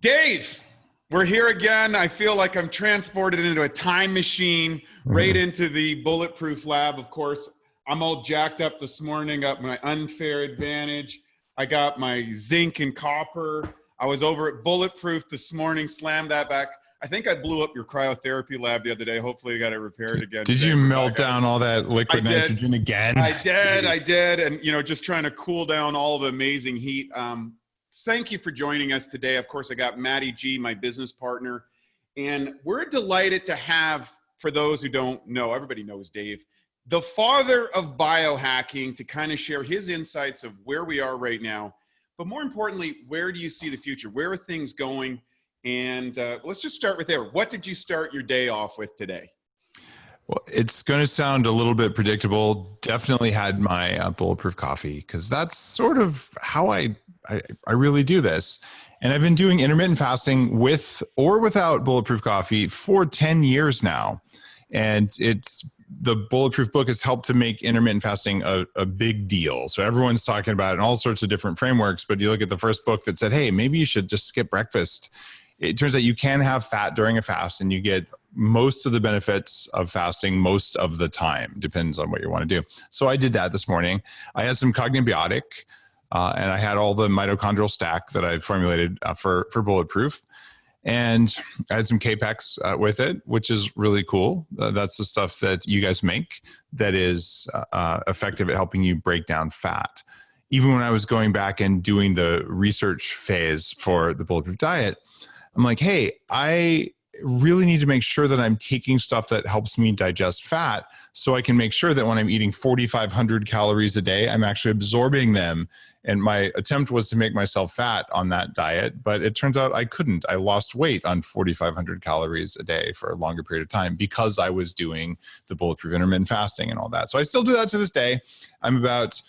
Dave, we're here again. I feel like I'm transported into a time machine, right into the Bulletproof lab. Of course, I'm all jacked up this morning, got my unfair advantage. I got my zinc and copper. I was over at Bulletproof this morning, slammed that back. I think I blew up your cryotherapy lab the other day. Hopefully you got it repaired again. Did you melt down all that liquid nitrogen again? I did. And, you know, just trying to cool down all the amazing heat. Thank you for joining us today. Of course, I got Maddie G, my business partner. And we're delighted to have, for those who don't know, everybody knows Dave, the father of biohacking, to kind of share his insights of where we are right now. But more importantly, where do you see the future? Where are things going? And let's just start with there. What did you start your day off with today? Well, it's going to sound a little bit predictable. Definitely had my Bulletproof coffee, because that's sort of how I really do this. And I've been doing intermittent fasting with or without Bulletproof coffee for 10 years now. And the Bulletproof book has helped to make intermittent fasting a big deal. So everyone's talking about it in all sorts of different frameworks, but you look at the first book that said, hey, maybe you should just skip breakfast. It turns out you can have fat during a fast and you get most of the benefits of fasting most of the time. Depends on what you want to do. So I did that this morning. I had some cognitive biotic and I had all the mitochondrial stack that I formulated for Bulletproof. And I had some CapEx with it, which is really cool. That's the stuff that you guys make that is effective at helping you break down fat. Even when I was going back and doing the research phase for the Bulletproof diet, I'm like, hey, I really need to make sure that I'm taking stuff that helps me digest fat so I can make sure that when I'm eating 4,500 calories a day, I'm actually absorbing them. And my attempt was to make myself fat on that diet, but it turns out I couldn't. I lost weight on 4,500 calories a day for a longer period of time because I was doing the Bulletproof intermittent fasting and all that. So I still do that to this day. I'm about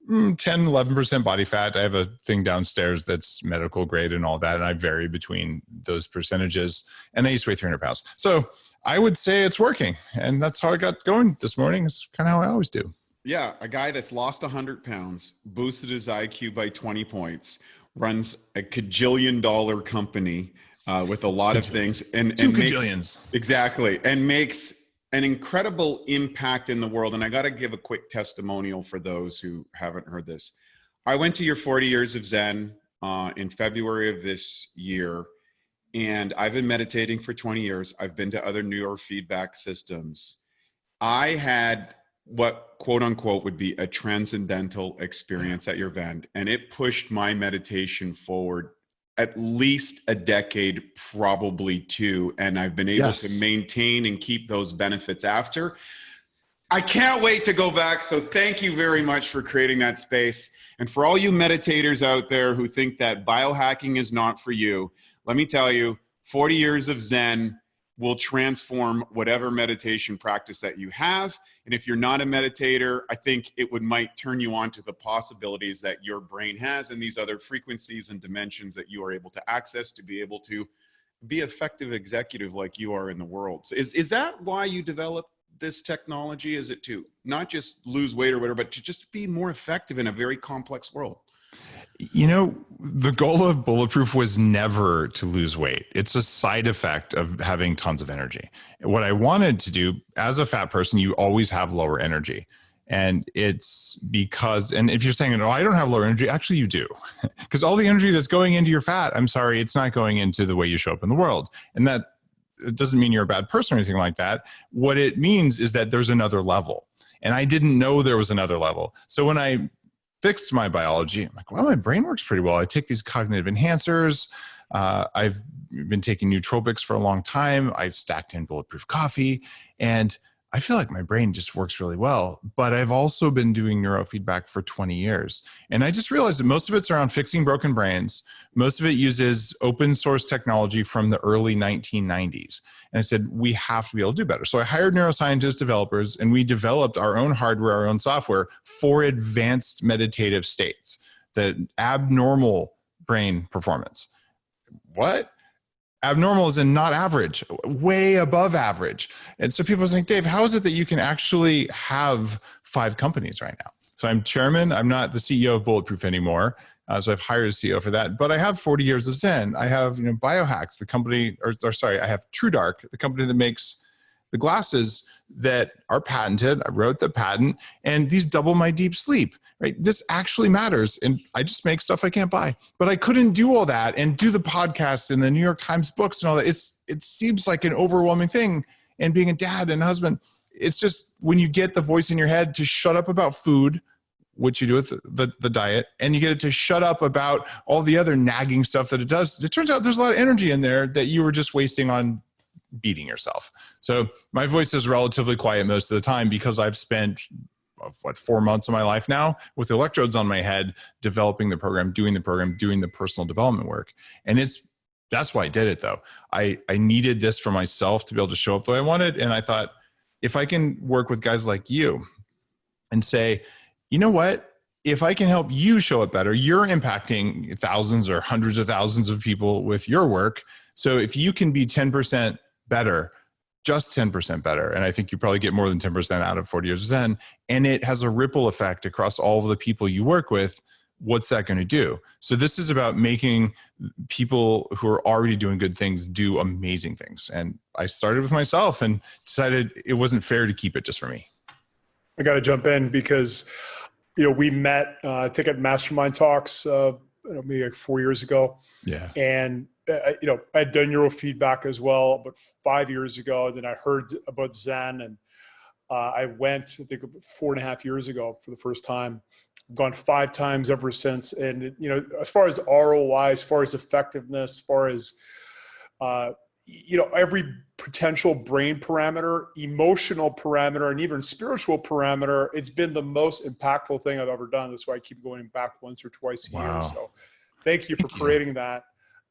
10, 11% body fat. I have a thing downstairs that's medical grade and all that. And I vary between those percentages. And I used to weigh 300 pounds. So I would say it's working. And that's how I got going this morning. It's kind of how I always do. Yeah. A guy that's lost 100 pounds, boosted his IQ by 20 points, runs a $1 company with a lot of things. And $2 exactly. And makes an incredible impact in the world. And I got to give a quick testimonial for those who haven't heard this. I went to your 40 years of Zen in February of this year, and I've been meditating for 20 years. I've been to other neurofeedback systems. I had what quote unquote would be a transcendental experience at your event, and it pushed my meditation forward at least a decade, probably two. And I've been able to maintain and keep those benefits after. I can't wait to go back. So thank you very much for creating that space. And for all you meditators out there who think that biohacking is not for you, let me tell you, 40 years of Zen will transform whatever meditation practice that you have. And if you're not a meditator, I think it might turn you on to the possibilities that your brain has and these other frequencies and dimensions that you are able to access to be able to be effective executive like you are in the world. So is that why you developed this technology? Is it to not just lose weight or whatever, but to just be more effective in a very complex world? You know, the goal of Bulletproof was never to lose weight. It's a side effect of having tons of energy. What I wanted to do as a fat person, you always have lower energy. And it's because, and if you're saying, no, I don't have lower energy, actually you do. Because all the energy that's going into your fat, I'm sorry, it's not going into the way you show up in the world. And that it doesn't mean you're a bad person or anything like that. What it means is that there's another level. And I didn't know there was another level. So when I fixed my biology, I'm like, well, my brain works pretty well. I take these cognitive enhancers. I've been taking nootropics for a long time. I stacked in Bulletproof coffee, and I feel like my brain just works really well. But I've also been doing neurofeedback for 20 years. And I just realized that most of it's around fixing broken brains. Most of it uses open source technology from the early 1990s. And I said, we have to be able to do better. So I hired neuroscientist developers, and we developed our own hardware, our own software for advanced meditative states, the abnormal brain performance. What? Abnormal is in not average, way above average. And so people think, Dave, how is it that you can actually have 5 companies right now? So I'm chairman. I'm not the CEO of Bulletproof anymore. So I've hired a CEO for that. But I have 40 years of Zen. I have, Biohacks, the company, I have TrueDark, the company that makes the glasses that are patented. I wrote the patent, and these double my deep sleep, right? This actually matters. And I just make stuff I can't buy. But I couldn't do all that and do the podcast and the New York Times books and all that. It seems like an overwhelming thing. And being a dad and husband, it's just when you get the voice in your head to shut up about food, which you do with the diet, and you get it to shut up about all the other nagging stuff that it does, it turns out there's a lot of energy in there that you were just wasting on beating yourself. So my voice is relatively quiet most of the time because I've spent 4 months of my life now with electrodes on my head, developing the program, doing the personal development work. And that's why I did it though. I needed this for myself to be able to show up the way I wanted. And I thought, if I can work with guys like you and say, you know what, if I can help you show up better, you're impacting thousands or hundreds of thousands of people with your work. So if you can be 10% better, just 10% better, and I think you probably get more than 10% out of 40 years of Zen, and it has a ripple effect across all of the people you work with, what's that going to do? So this is about making people who are already doing good things do amazing things. And I started with myself and decided it wasn't fair to keep it just for me. I got to jump in because, we met, I think at Mastermind Talks, maybe like 4 years ago. Yeah. And, I had done neurofeedback as well, but 5 years ago, then I heard about Zen, and I went, I think 4.5 years ago for the first time. I've gone 5 times ever since. And, as far as ROI, as far as effectiveness, as far as, every potential brain parameter, emotional parameter, and even spiritual parameter, it's been the most impactful thing I've ever done. That's why I keep going back once or twice a year. So thank you for creating that.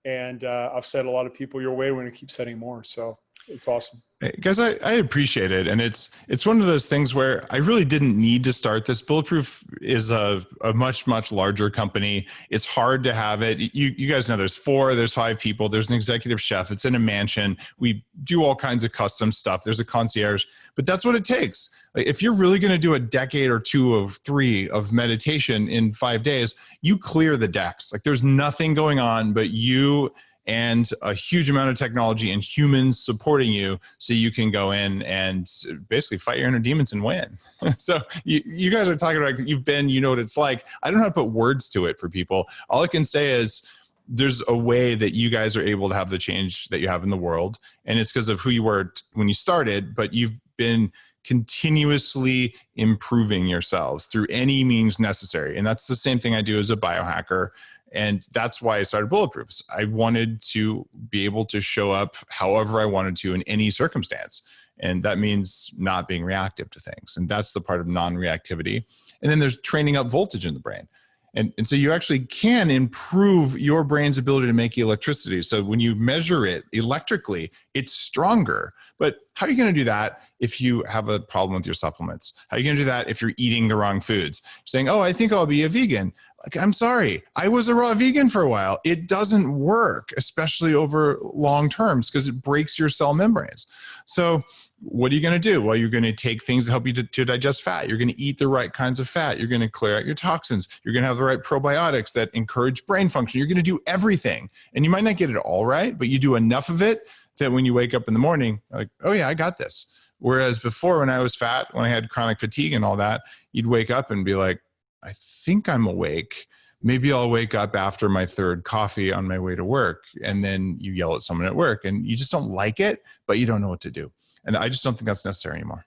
And I've set a lot of people your way. We're going to keep setting more. So it's awesome. Hey, guys, I appreciate it. And it's one of those things where I really didn't need to start this. Bulletproof is a much, much larger company. It's hard to have it. You guys know there's 5 people. There's an executive chef. It's in a mansion. We do all kinds of custom stuff. There's a concierge, but that's what it takes. Like, if you're really going to do a decade or 2 or 3 of meditation in 5 days, you clear the decks. Like, there's nothing going on but you and a huge amount of technology and humans supporting you, so you can go in and basically fight your inner demons and win. So you guys are talking about, you know what it's like. I don't know how to put words to it for people. All I can say is there's a way that you guys are able to have the change that you have in the world. And it's because of who you were when you started, but you've been continuously improving yourselves through any means necessary. And that's the same thing I do as a biohacker. And that's why I started Bulletproof. I wanted to be able to show up however I wanted to in any circumstance. And that means not being reactive to things. And that's the part of non-reactivity. And then there's training up voltage in the brain. And so you actually can improve your brain's ability to make electricity. So when you measure it electrically, it's stronger. But how are you going to do that if you have a problem with your supplements? How are you going to do that if you're eating the wrong foods? Saying, oh, I think I'll be a vegan. Like, I'm sorry, I was a raw vegan for a while. It doesn't work, especially over long terms, because it breaks your cell membranes. So what are you going to do? Well, you're going to take things that help you to digest fat. You're going to eat the right kinds of fat. You're going to clear out your toxins. You're going to have the right probiotics that encourage brain function. You're going to do everything. And you might not get it all right, but you do enough of it that when you wake up in the morning, like, oh yeah, I got this. Whereas before, when I was fat, when I had chronic fatigue and all that, you'd wake up and be like, I think I'm awake. Maybe I'll wake up after my 3rd coffee on my way to work. And then you yell at someone at work and you just don't like it, but you don't know what to do. And I just don't think that's necessary anymore.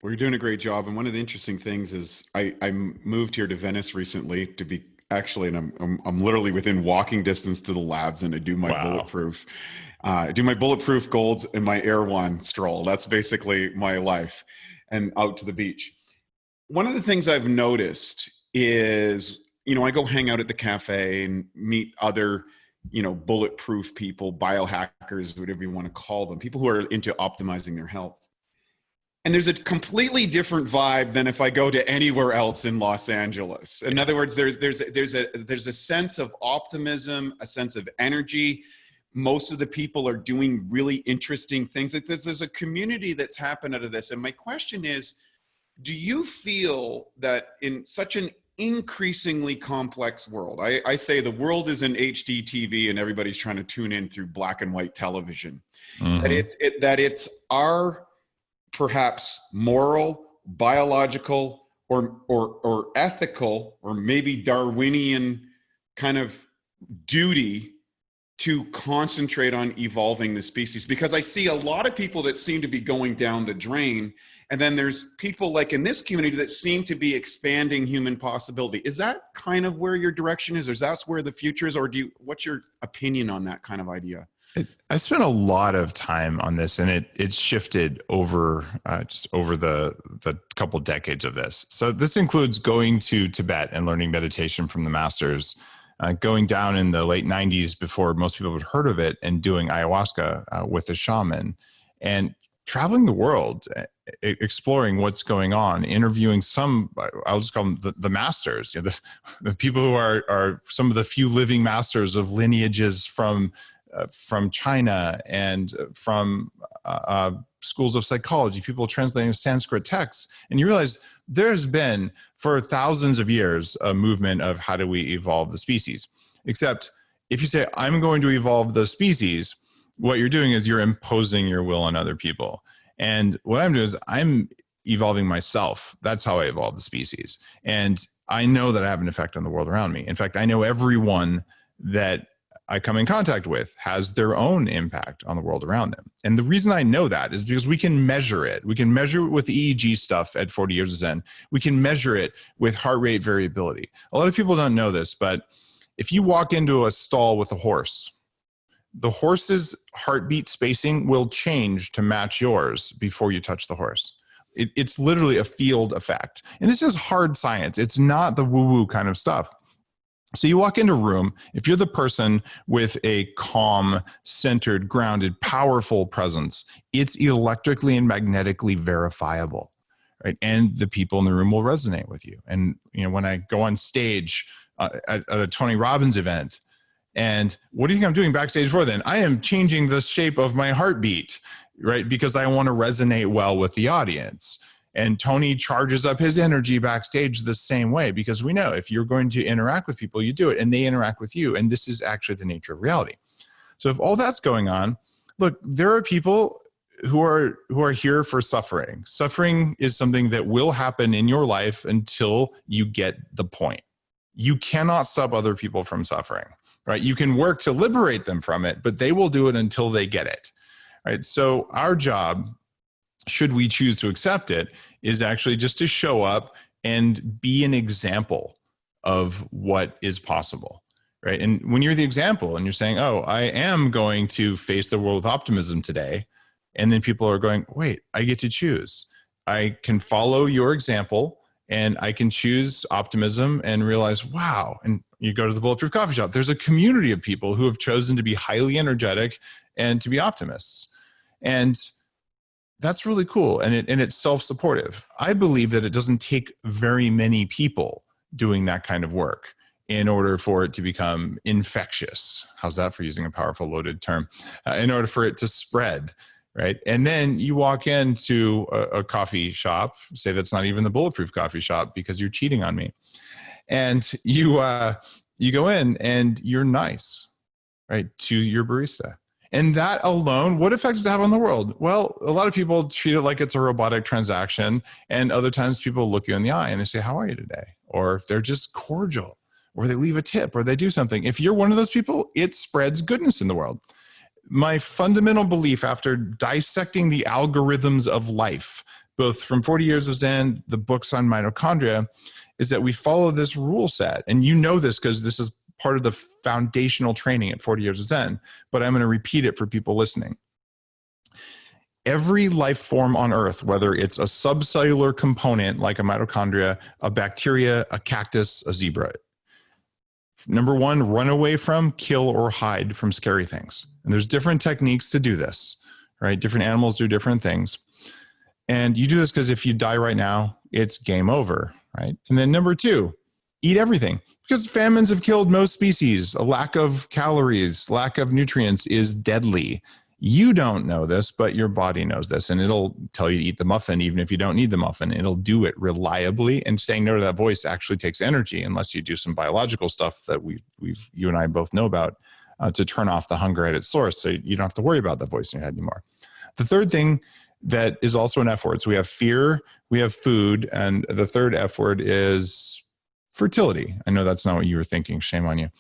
Well, you're doing a great job. And one of the interesting things is I moved here to Venice recently to be actually, and I'm literally within walking distance to the labs, and I do my Bulletproof. I do my Bulletproof Golds and my Air One stroll. That's basically my life, and out to the beach. One of the things I've noticed is, I go hang out at the cafe and meet other, bulletproof people, biohackers, whatever you want to call them, people who are into optimizing their health. And there's a completely different vibe than if I go to anywhere else in Los Angeles. In other words, there's a sense of optimism, a sense of energy. Most of the people are doing really interesting things. There's a community that's happened out of this. And my question is, do you feel that in such an increasingly complex world. I say the world is an HD TV and everybody's trying to tune in through black and white television. Mm-hmm. That it's our perhaps moral, biological, or ethical, or maybe Darwinian kind of duty to concentrate on evolving the species, because I see a lot of people that seem to be going down the drain, and then there's people like in this community that seem to be expanding human possibility. Is that kind of where your direction is, or is that where the future is, or what's your opinion on that kind of idea? I spent a lot of time on this, and it's shifted over just over the couple decades of this. So this includes going to Tibet and learning meditation from the masters, going down in the late 90s before most people had heard of it, and doing ayahuasca with a shaman, and traveling the world, exploring what's going on, interviewing some, I'll just call them the masters, the people who are some of the few living masters of lineages from China and from schools of psychology, people translating Sanskrit texts. And you realize there's been, for thousands of years, a movement of how do we evolve the species. Except if you say, I'm going to evolve the species, what you're doing is you're imposing your will on other people. And what I'm doing is I'm evolving myself. That's how I evolve the species. And I know that I have an effect on the world around me. In fact, I know everyone that I come in contact with has their own impact on the world around them. And the reason I know that is because we can measure it. We can measure it with the EEG stuff at 40 Years of Zen. We can measure it with heart rate variability. A lot of people don't know this, but if you walk into a stall with a horse, the horse's heartbeat spacing will change to match yours before you touch the horse. It's literally a field effect. And this is hard science. It's not the woo-woo kind of stuff. So you walk into a room, if you're the person with a calm, centered, grounded, powerful presence, it's electrically and magnetically verifiable, right? And the people in the room will resonate with you. And when I go on stage at a Tony Robbins event, and what do you think I'm doing backstage for then? I am changing the shape of my heartbeat, right? Because I want to resonate well with the audience. And Tony charges up his energy backstage the same way, because we know if you're going to interact with people, you do it, and they interact with you. And this is actually the nature of reality. So if all that's going on, look, there are people who are here for suffering. Suffering is something that will happen in your life until you get the point. You cannot stop other people from suffering, right? You can work to liberate them from it, but they will do it until they get it, right? So our job, should we choose to accept it, is actually just to show up and be an example of what is possible, right? And when you're the example and you're saying, oh, I am going to face the world with optimism today, and then people are going, wait, I get to choose. I can follow your example and I can choose optimism and realize, wow. And you go to the Bulletproof coffee shop, there's a community of people who have chosen to be highly energetic and to be optimists. And that's really cool. And it's self-supportive. I believe that it doesn't take very many people doing that kind of work in order for it to become infectious. How's that for using a powerful loaded term? In order for it to spread, right? And then you walk into a coffee shop, say that's not even the Bulletproof coffee shop because you're cheating on me. And you go in and you're nice, right, to your barista. And that alone, what effect does it have on the world? Well, a lot of people treat it like it's a robotic transaction. And other times people look you in the eye and they say, how are you today? Or they're just cordial, or they leave a tip, or they do something. If you're one of those people, it spreads goodness in the world. My fundamental belief, after dissecting the algorithms of life, both from 40 Years of Zen, the books on mitochondria, is that we follow this rule set. And you know this because this is part of the foundational training at 40 Years of Zen, but I'm going to repeat it for people listening. Every life form on Earth, whether it's a subcellular component like a mitochondria, a bacteria, a cactus, a zebra, number one, run away from, kill, or hide from scary things. And there's different techniques to do this, right? Different animals do different things. And you do this because if you die right now, it's game over, right? And then number two, eat everything, because famines have killed most species. A lack of calories, lack of nutrients is deadly. You don't know this, but your body knows this, and it'll tell you to eat the muffin even if you don't need the muffin. It'll do it reliably, and saying no to that voice actually takes energy unless you do some biological stuff that you and I both know about to turn off the hunger at its source, so you don't have to worry about that voice in your head anymore. The third thing that is also an F word. So we have fear, we have food, and the third F word is fertility. I know that's not what you were thinking. Shame on you.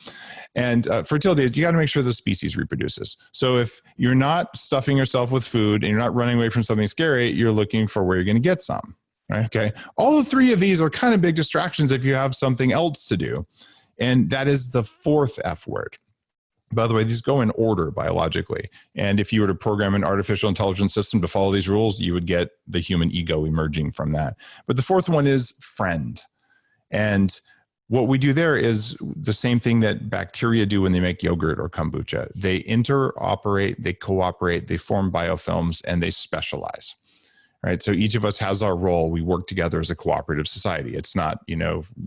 And fertility is you got to make sure the species reproduces. So if you're not stuffing yourself with food and you're not running away from something scary, you're looking for where you're going to get some. Right? Okay. All the three of these are kind of big distractions if you have something else to do. And that is the fourth F word. By the way, these go in order biologically. And if you were to program an artificial intelligence system to follow these rules, you would get the human ego emerging from that. But the fourth one is friend. And what we do there is the same thing that bacteria do when they make yogurt or kombucha. They interoperate, they cooperate, they form biofilms, and they specialize. Right? So each of us has our role. We work together as a cooperative society. It's not,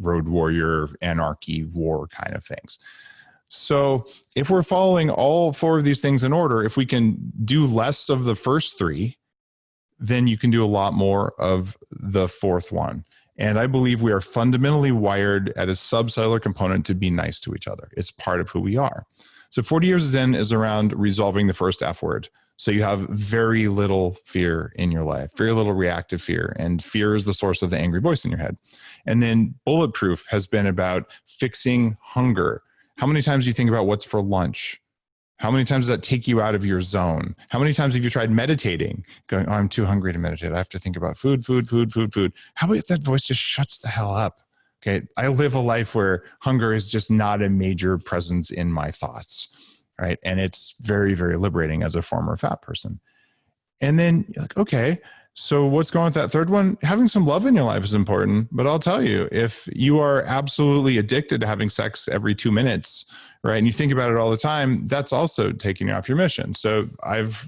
road warrior, anarchy, war kind of things. So if we're following all four of these things in order, if we can do less of the first three, then you can do a lot more of the fourth one. And I believe we are fundamentally wired at a subcellular component to be nice to each other. It's part of who we are. So 40 years of Zen is around resolving the first F word. So you have very little fear in your life, very little reactive fear. And fear is the source of the angry voice in your head. And then Bulletproof has been about fixing hunger. How many times do you think about what's for lunch? How many times does that take you out of your zone? How many times have you tried meditating? Going, oh, I'm too hungry to meditate. I have to think about food. How about if that voice just shuts the hell up? Okay. I live a life where hunger is just not a major presence in my thoughts, right? And it's very, very liberating as a former fat person. And then you're like, okay, so what's going with that third one? Having some love in your life is important, but I'll tell you, if you are absolutely addicted to having sex every 2 minutes, right, and you think about it all the time, that's also taking you off your mission. So I've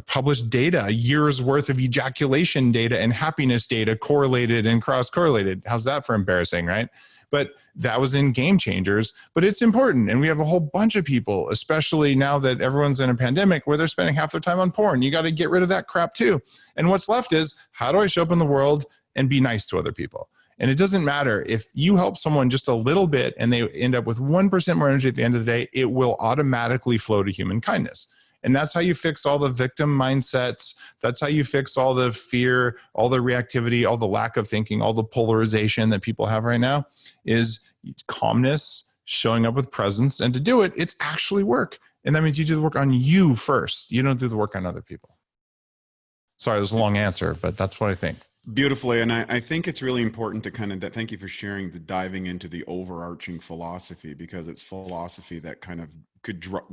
published data, a year's worth of ejaculation data and happiness data correlated and cross-correlated. How's that for embarrassing, right? But that was in Game Changers, but it's important. And we have a whole bunch of people, especially now that everyone's in a pandemic where they're spending half their time on porn. You got to get rid of that crap too. And what's left is, how do I show up in the world and be nice to other people? And it doesn't matter if you help someone just a little bit and they end up with 1% more energy at the end of the day, it will automatically flow to human kindness. And that's how you fix all the victim mindsets. That's how you fix all the fear, all the reactivity, all the lack of thinking, all the polarization that people have right now is calmness, showing up with presence. And to do it, it's actually work. And that means you do the work on you first. You don't do the work on other people. Sorry, this is a long answer, but that's what I think. Beautifully. And I think it's really important to thank you for sharing the diving into the overarching philosophy, because it's philosophy that kind of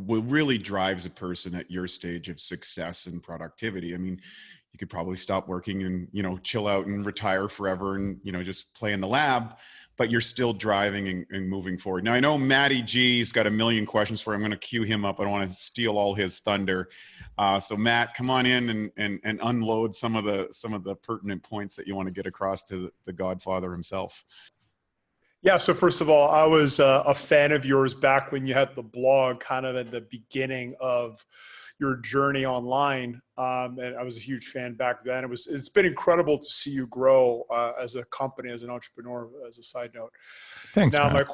really drives a person at your stage of success and productivity. I mean, you could probably stop working and, chill out and retire forever and, just play in the lab, but you're still driving and moving forward. Now, I know Matty G's got a million questions for you. I'm going to cue him up. I don't want to steal all his thunder. So Matt, come on in and unload some of the pertinent points that you want to get across to the Godfather himself. Yeah. So first of all, I was a fan of yours back when you had the blog kind of at the beginning of your journey online. And I was a huge fan back then. It's been incredible to see you grow as a company, as an entrepreneur, as a side note. Thanks. Now, Matt.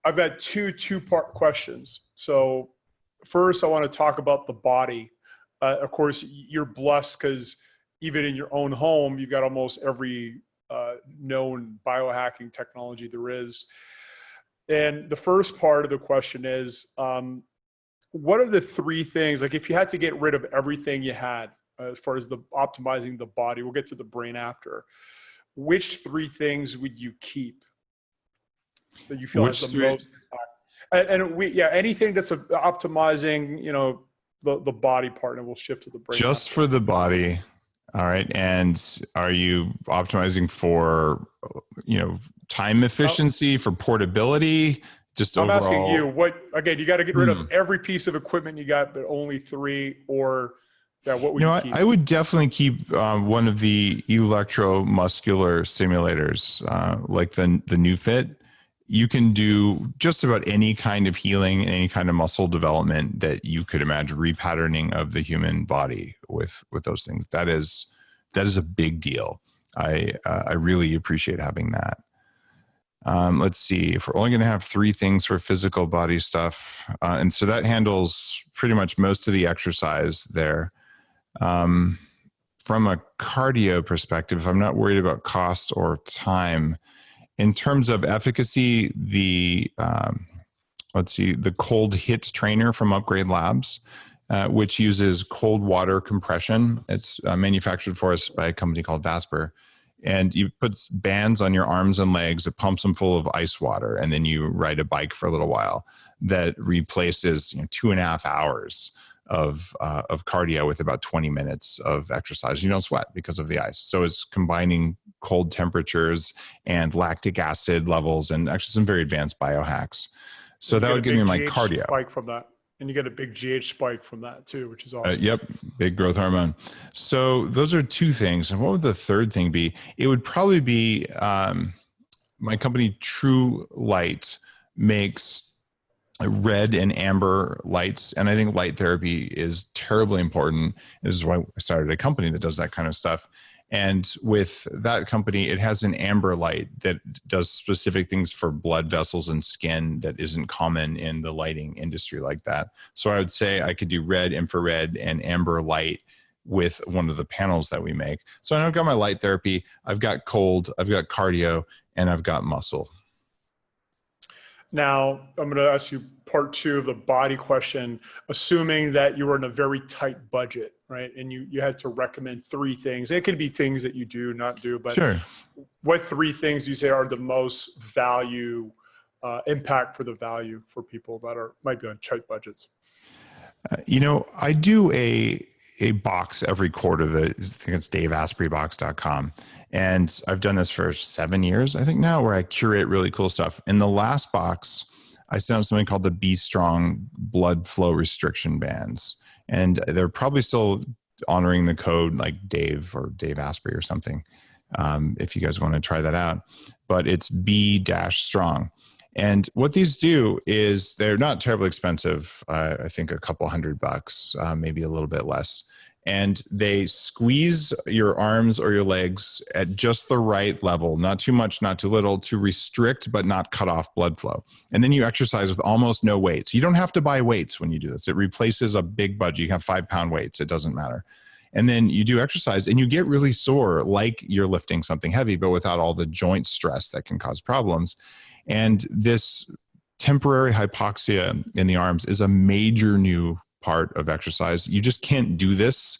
I've got two-part questions. So first, I want to talk about the body. Of course, you're blessed because even in your own home, you've got almost every known biohacking technology there is. And the first part of the question is, what are the three things, like if you had to get rid of everything you had as far as the optimizing the body, we'll get to the brain after, which three things would you keep that you feel has the most impact? And anything that's optimizing, the body part, and we'll shift to the brain. Just for the body. All right. And are you optimizing for, time efficiency, for portability? Just I'm overall? asking you, you got to get rid of every piece of equipment you got, but only three, or what would you keep? I would definitely keep one of the electromuscular stimulators, like the new Fit. you can do just about any kind of healing and any kind of muscle development that you could imagine, repatterning of the human body with those things. That is a big deal. I really appreciate having that. Let's see, if we're only going to have 3 things for physical body stuff. And so that handles pretty much most of the exercise there. From a cardio perspective, I'm not worried about cost or time. In terms of efficacy, the Cold Hit trainer from Upgrade Labs, which uses cold water compression. It's manufactured for us by a company called Asprey. And you put bands on your arms and legs, it pumps them full of ice water, and then you ride a bike for a little while. That replaces 2.5 hours of cardio with about 20 minutes of exercise. You don't sweat because of the ice. So it's combining cold temperatures and lactic acid levels and actually some very advanced biohacks. So that would give me my cardio. Spike from that. And you get a big GH spike from that too, which is awesome. Yep, big growth hormone. So those are 2 things. And what would the third thing be? It would probably be my company True Light makes red and amber lights. And I think light therapy is terribly important. This is why I started a company that does that kind of stuff. And with that company, it has an amber light that does specific things for blood vessels and skin that isn't common in the lighting industry like that. So I would say I could do red, infrared, and amber light with one of the panels that we make. So I've got my light therapy, I've got cold, I've got cardio, and I've got muscle. Now, I'm going to ask you part 2 of the body question, assuming that you were in a very tight budget, right? And you had to recommend 3 things. It could be things that you do, not do, but sure. What 3 things you say are the most value, impact for the value for people that might be on tight budgets? I do a box every quarter. I think it's daveasperybox.com. And I've done this for 7 years, I think now, where I curate really cool stuff. In the last box, I sent out something called the Be Strong blood flow restriction bands. And they're probably still honoring the code like Dave or Dave Aspery or something, if you guys want to try that out. But it's Be-Strong. And what these do is they're not terribly expensive. I think a couple $100, maybe a little bit less. And they squeeze your arms or your legs at just the right level, not too much, not too little, to restrict but not cut off blood flow. And then you exercise with almost no weights. You don't have to buy weights when you do this. It replaces a big budget. You can have 5-pound weights. It doesn't matter. And then you do exercise and you get really sore like you're lifting something heavy, but without all the joint stress that can cause problems. And this temporary hypoxia in the arms is a major new part of exercise. You just can't do this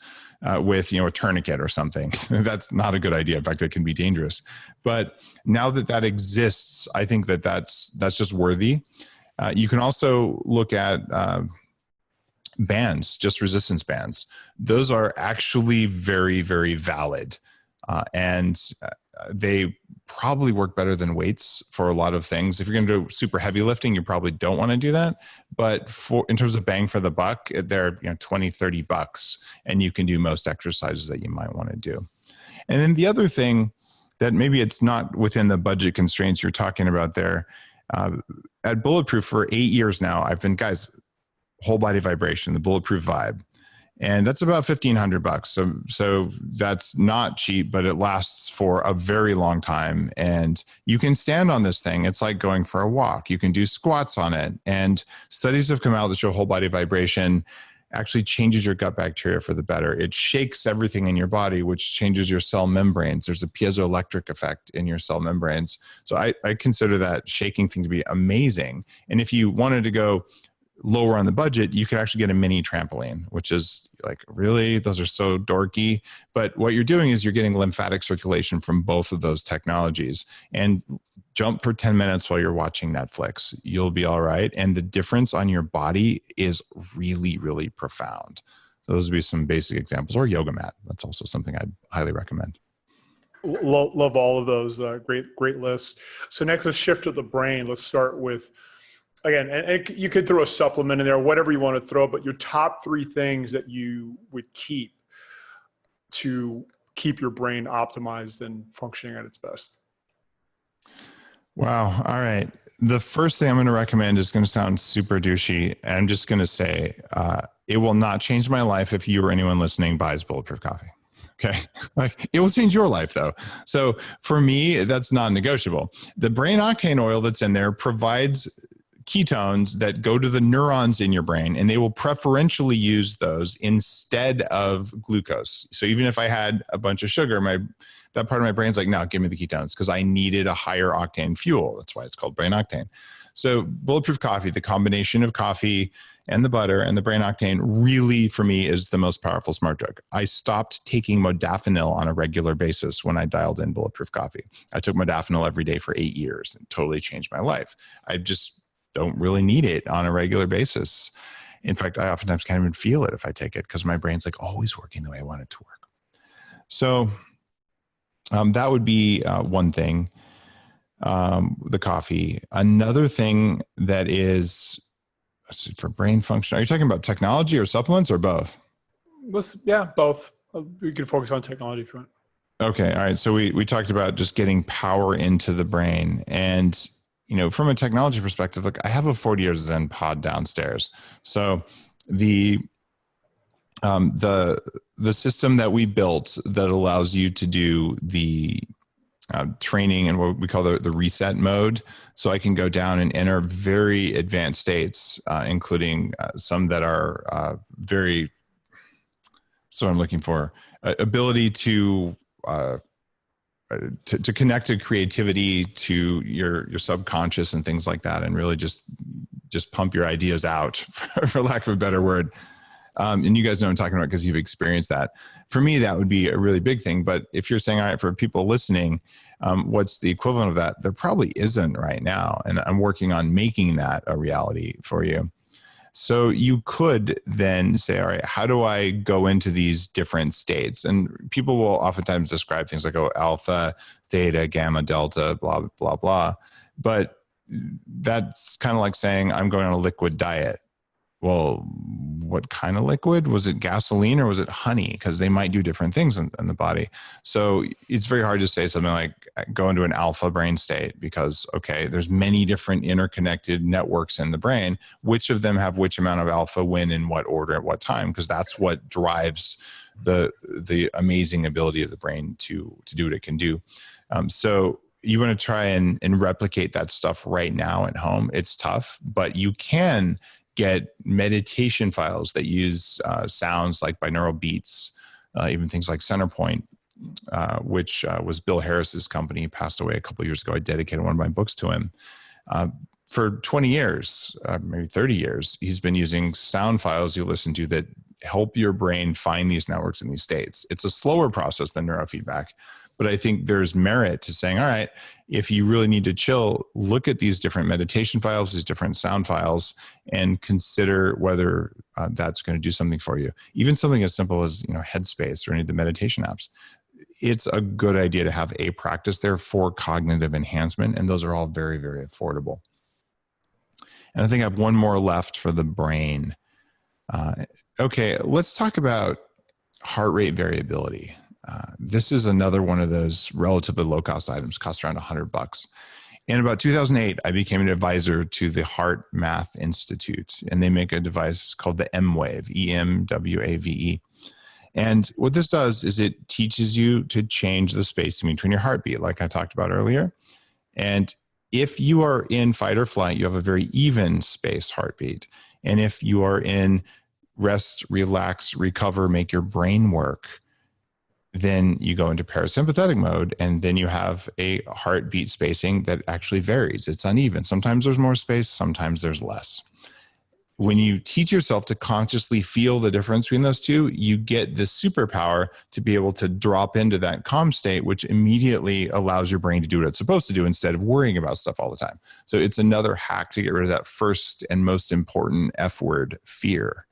with a tourniquet or something. That's not a good idea. In fact, it can be dangerous. But now that exists, I think that's just worthy. You can also look at bands, just resistance bands. Those are actually very, very valid. And they probably work better than weights for a lot of things. If you're going to do super heavy lifting, you probably don't want to do that. But in terms of bang for the buck, they're $20-$30, and you can do most exercises that you might want to do. And then the other thing that maybe it's not within the budget constraints you're talking about there, at Bulletproof for 8 years now, I've been, guys, whole body vibration, the Bulletproof Vibe. And that's about $1,500. So that's not cheap, but it lasts for a very long time. And you can stand on this thing. It's like going for a walk. You can do squats on it. And studies have come out that show whole body vibration actually changes your gut bacteria for the better. It shakes everything in your body, which changes your cell membranes. There's a piezoelectric effect in your cell membranes. So I consider that shaking thing to be amazing. And if you wanted to go lower on the budget, you could actually get a mini trampoline, which is like, really, those are so dorky. But what you're doing is you're getting lymphatic circulation from both of those technologies. And jump for 10 minutes while you're watching Netflix. You'll be all right. And the difference on your body is really, really profound. So those would be some basic examples. Or yoga mat. That's also something I'd highly recommend. Love all of those. Great list. So next, let's shift to the brain. Let's start with, again, and you could throw a supplement in there, whatever you want to throw, but your top 3 things that you would keep to keep your brain optimized and functioning at its best. Wow. All right. the first thing I'm going to recommend is going to sound super douchey. And I'm just going to say, it will not change my life if you or anyone listening buys Bulletproof coffee. Okay. Like, it will change your life though. So for me, that's non-negotiable. The brain octane oil that's in there provides ketones that go to the neurons in your brain, and they will preferentially use those instead of glucose. So even if I had a bunch of sugar, that part of my brain's like, no, give me the ketones, because I needed a higher octane fuel. That's why it's called brain octane. So Bulletproof coffee, the combination of coffee and the butter and the brain octane, really for me is the most powerful smart drug. I stopped taking modafinil on a regular basis when I dialed in Bulletproof coffee. I took modafinil every day for 8 years and totally changed my life. I just don't really need it on a regular basis. In fact, I oftentimes can't even feel it if I take it, because my brain's like always working the way I want it to work. So that would be one thing, the coffee. Another thing that is for brain function. Are you talking about technology or supplements or both? Both. We can focus on technology if you want. Okay. All right. So we talked about just getting power into the brain. And, from a technology perspective, look, I have a 40 years Zen pod downstairs. So the system that we built that allows you to do the training and what we call the reset mode. So I can go down and enter very advanced states, including some that are very, so I'm looking for ability to connect to creativity, to your subconscious and things like that, and really just pump your ideas out, for lack of a better word. And you guys know what I'm talking about because you've experienced that. For me, that would be a really big thing. But if you're saying, all right, for people listening, what's the equivalent of that? There probably isn't right now. And I'm working on making that a reality for you. So you could then say, all right, how do I go into these different states? And people will oftentimes describe things like, oh, alpha, theta, gamma, delta, blah, blah, blah. But that's kind of like saying I'm going on a liquid diet. Well, what kind of liquid? Was it gasoline or was it honey? Because they might do different things in the body. So it's very hard to say something like go into an alpha brain state because, okay, there's many different interconnected networks in the brain. Which of them have which amount of alpha when, in what order, at what time? Because that's what drives the amazing ability of the brain to do what it can do. So you want to try and replicate that stuff right now at home. It's tough, but you can get meditation files that use sounds like binaural beats, even things like Centerpoint, which was Bill Harris's company. He passed away a couple of years ago. I dedicated one of my books to him. For 20 years, maybe 30 years, he's been using sound files you listen to that help your brain find these networks in these states. It's a slower process than neurofeedback, but I think there's merit to saying, all right, if you really need to chill, look at these different meditation files, these different sound files, and consider whether that's going to do something for you. Even something as simple as Headspace or any of the meditation apps. It's a good idea to have a practice there for cognitive enhancement, and those are all very, very affordable. And I think I have one more left for the brain. Okay, let's talk about heart rate variability. This is another one of those relatively low-cost items, costs around $100. In about 2008, I became an advisor to the Heart Math Institute, and they make a device called the M-Wave, E-M-W-A-V-E. And what this does is it teaches you to change the spacing between your heartbeat, like I talked about earlier. And if you are in fight or flight, you have a very even space heartbeat. And if you are in rest, relax, recover, make your brain work, then you go into parasympathetic mode, and then you have a heartbeat spacing that actually varies. It's uneven. Sometimes there's more space, sometimes there's less. When you teach yourself to consciously feel the difference between those two, you get the superpower to be able to drop into that calm state, which immediately allows your brain to do what it's supposed to do instead of worrying about stuff all the time. So it's another hack to get rid of that first and most important F word, fear.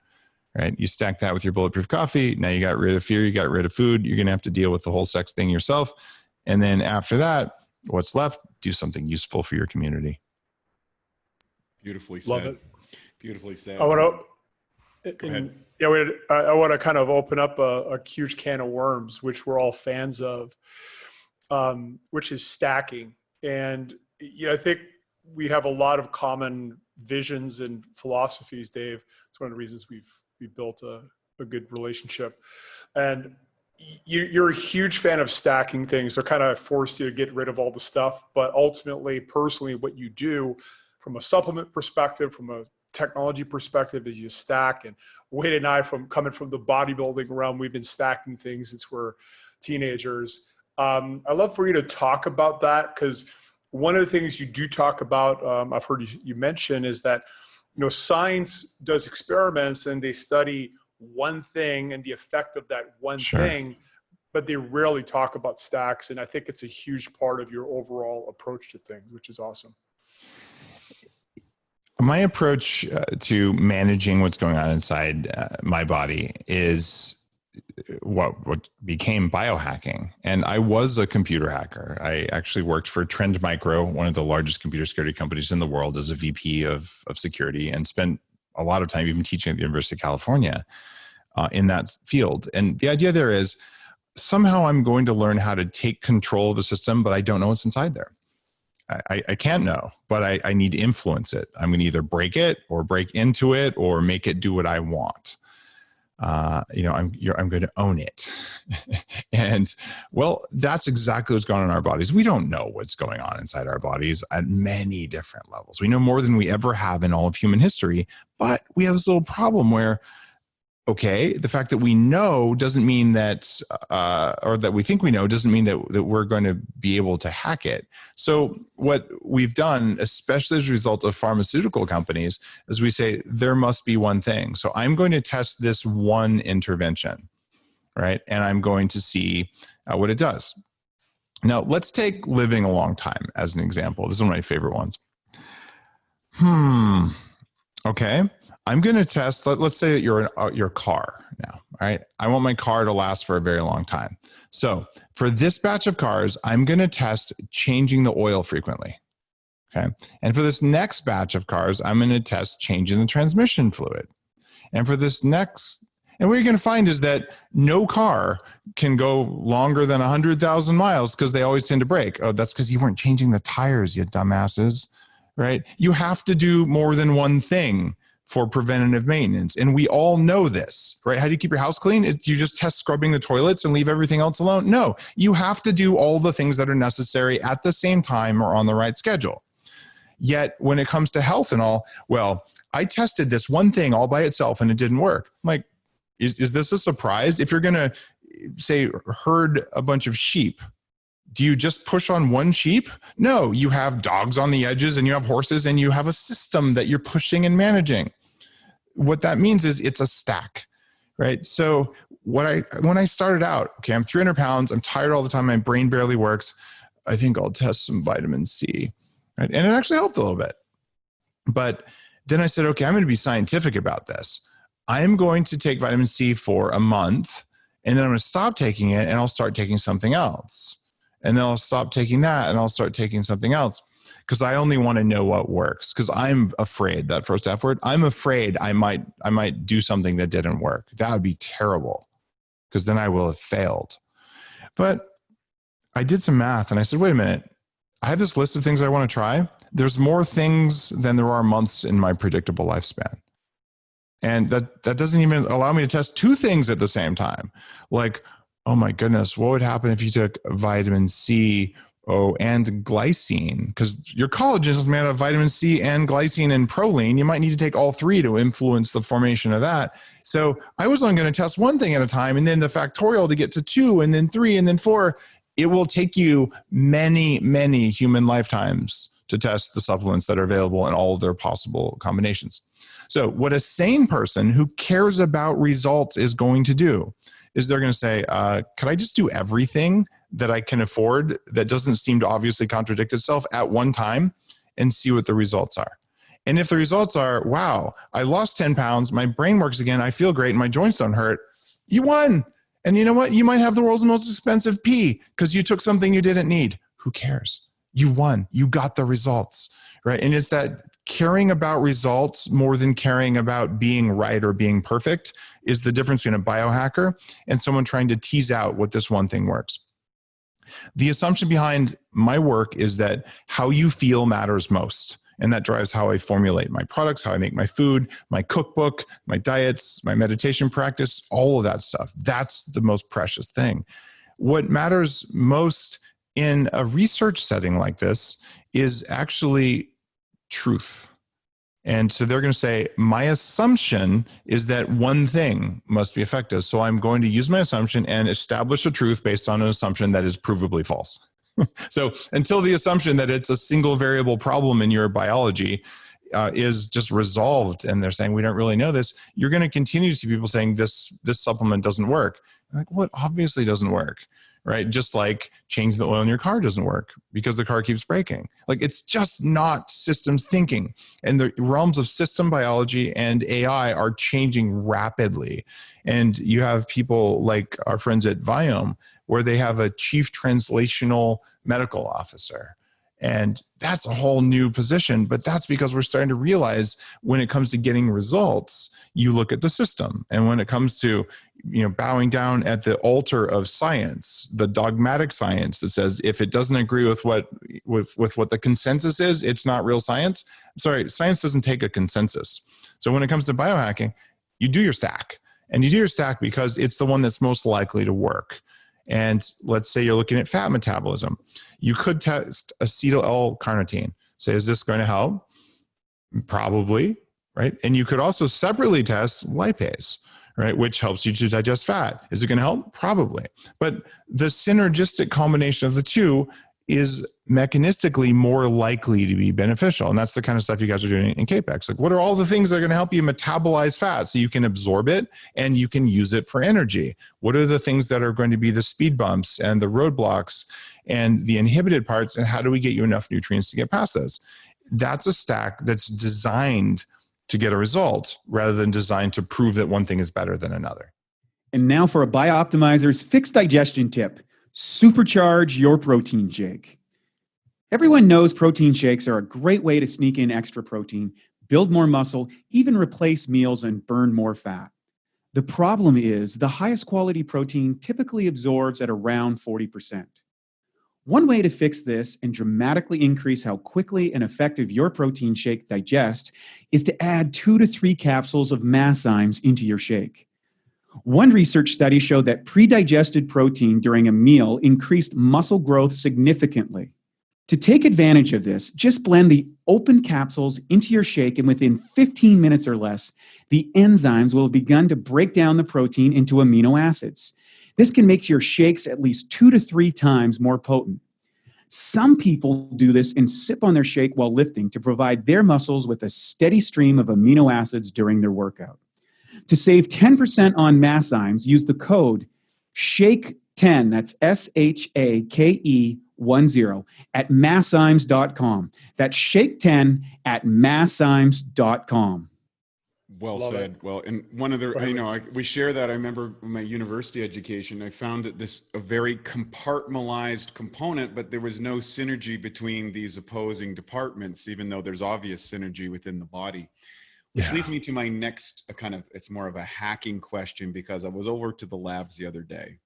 Right? You stack that with your Bulletproof coffee. Now you got rid of fear, you got rid of food. You're going to have to deal with the whole sex thing yourself. And then after that, what's left? Do something useful for your community. Beautifully said. Love it. Beautifully said. I want to, I want to kind of open up a huge can of worms, which we're all fans of, which is stacking. And I think we have a lot of common visions and philosophies, Dave. It's one of the reasons we've built a good relationship. And you're a huge fan of stacking things. They're kind of forced you to get rid of all the stuff. But ultimately, personally, what you do from a supplement perspective, from a technology perspective, is you stack. And Wade and I, coming from the bodybuilding realm, we've been stacking things since we're teenagers. I'd love for you to talk about that, because one of the things you do talk about, I've heard you mention, is that, science does experiments and they study one thing and the effect of that one thing, but they rarely talk about stacks. And I think it's a huge part of your overall approach to things, which is awesome. My approach to managing what's going on inside my body is what became biohacking. And I was a computer hacker. I actually worked for Trend Micro, one of the largest computer security companies in the world, as a VP of security, and spent a lot of time even teaching at the University of California in that field. And the idea there is, somehow I'm going to learn how to take control of the system, but I don't know what's inside there. I can't know, but I need to influence it. I'm going to either break it or break into it or make it do what I want. I'm going to own it. And well, that's exactly what's going on in our bodies. We don't know what's going on inside our bodies at many different levels. We know more than we ever have in all of human history, but we have this little problem where, okay, the fact that we know doesn't mean that, or that we think we know doesn't mean that we're going to be able to hack it. So what we've done, especially as a result of pharmaceutical companies, is we say there must be one thing. So I'm going to test this one intervention, right? And I'm going to see what it does. Now, let's take living a long time as an example. This is one of my favorite ones. Okay. I'm going to test, let's say that you're your car now, all right? I want my car to last for a very long time. So for this batch of cars, I'm going to test changing the oil frequently, okay? And for this next batch of cars, I'm going to test changing the transmission fluid. And for this next, and what you're going to find is that no car can go longer than 100,000 miles because they always tend to break. Oh, that's because you weren't changing the tires, you dumbasses, right? You have to do more than one thing for preventative maintenance. And we all know this, right? How do you keep your house clean? Do you just test scrubbing the toilets and leave everything else alone? No, you have to do all the things that are necessary at the same time or on the right schedule. Yet when it comes to health and all, well, I tested this one thing all by itself and it didn't work. I'm like, is this a surprise? If you're going to say herd a bunch of sheep, do you just push on one sheep? No, you have dogs on the edges and you have horses and you have a system that you're pushing and managing. What that means is it's a stack, right? So when I started out, okay, I'm 300 pounds, I'm tired all the time, my brain barely works. I think I'll test some vitamin C, right? And it actually helped a little bit. But then I said, okay, I'm going to be scientific about this. I'm going to take vitamin C for a month and then I'm going to stop taking it and I'll start taking something else. And then I'll stop taking that and I'll start taking something else because I only want to know what works. Because I'm afraid, that first F word, I'm afraid I might do something that didn't work. That would be terrible because then I will have failed. But I did some math and I said, wait a minute, I have this list of things I want to try. There's more things than there are months in my predictable lifespan. And that doesn't even allow me to test two things at the same time. Like, oh my goodness, what would happen if you took vitamin C, and glycine? Because your collagen is made of vitamin C and glycine and proline. You might need to take all three to influence the formation of that. So I was only going to test one thing at a time and then the factorial to get to 2 and then 3 and then 4. It will take you many, many human lifetimes to test the supplements that are available in all of their possible combinations. So what a sane person who cares about results is going to do is they're going to say, could I just do everything that I can afford that doesn't seem to obviously contradict itself at one time and see what the results are? And if the results are, wow, I lost 10 pounds, my brain works again, I feel great, and my joints don't hurt, you won. And you know what? You might have the world's most expensive pee because you took something you didn't need. Who cares? You won. You got the results, right? And it's that caring about results more than caring about being right or being perfect is the difference between a biohacker and someone trying to tease out what this one thing works. The assumption behind my work is that how you feel matters most. And that drives how I formulate my products, how I make my food, my cookbook, my diets, my meditation practice, all of that stuff. That's the most precious thing. What matters most in a research setting like this is actually truth. And so they're going to say, my assumption is that one thing must be effective. So I'm going to use my assumption and establish a truth based on an assumption that is provably false. So until the assumption that it's a single variable problem in your biology is just resolved, and they're saying, we don't really know this, you're going to continue to see people saying this supplement doesn't work. Like, well, it obviously doesn't work, right? Just like changing the oil in your car doesn't work because the car keeps breaking. Like, it's just not systems thinking. And the realms of system biology and AI are changing rapidly. And you have people like our friends at Viome, where they have a chief translational medical officer. And that's a whole new position, but that's because we're starting to realize when it comes to getting results, you look at the system. And when it comes to, bowing down at the altar of science, the dogmatic science that says, if it doesn't agree with what the consensus is, it's not real science. Sorry, science doesn't take a consensus. So when it comes to biohacking, you do your stack, and you do your stack because it's the one that's most likely to work. And let's say you're looking at fat metabolism. You could test acetyl L-carnitine. Say, is this going to help? Probably, right? And you could also separately test lipase, right? Which helps you to digest fat. Is it going to help? Probably. But the synergistic combination of the two is mechanistically more likely to be beneficial. And that's the kind of stuff you guys are doing in CapEx. Like, what are all the things that are going to help you metabolize fat so you can absorb it and you can use it for energy? What are the things that are going to be the speed bumps and the roadblocks and the inhibited parts? And how do we get you enough nutrients to get past those? That's a stack that's designed to get a result rather than designed to prove that one thing is better than another. And now for a Bioptimizers fixed digestion tip. Supercharge your protein shake. Everyone knows protein shakes are a great way to sneak in extra protein, build more muscle, even replace meals and burn more fat. The problem is the highest quality protein typically absorbs at around 40%. One way to fix this and dramatically increase how quickly and effective your protein shake digests is to add 2 to 3 capsules of masszymes into your shake. One research study showed that pre-digested protein during a meal increased muscle growth significantly. To take advantage of this, just blend the open capsules into your shake, and within 15 minutes or less, the enzymes will have begun to break down the protein into amino acids. This can make your shakes at least 2 to 3 times more potent. Some people do this and sip on their shake while lifting to provide their muscles with a steady stream of amino acids during their workout. To save 10% on masszymes, use the code SHAKE10, that's SHAKE10, at masszymes.com. That's SHAKE10 at masszymes.com. Well said. Well, and one of the, we share that. I remember my university education, I found that a very compartmentalized component, but there was no synergy between these opposing departments, even though there's obvious synergy within the body. Which leads me to my next it's more of a hacking question, because I was over to the labs the other day.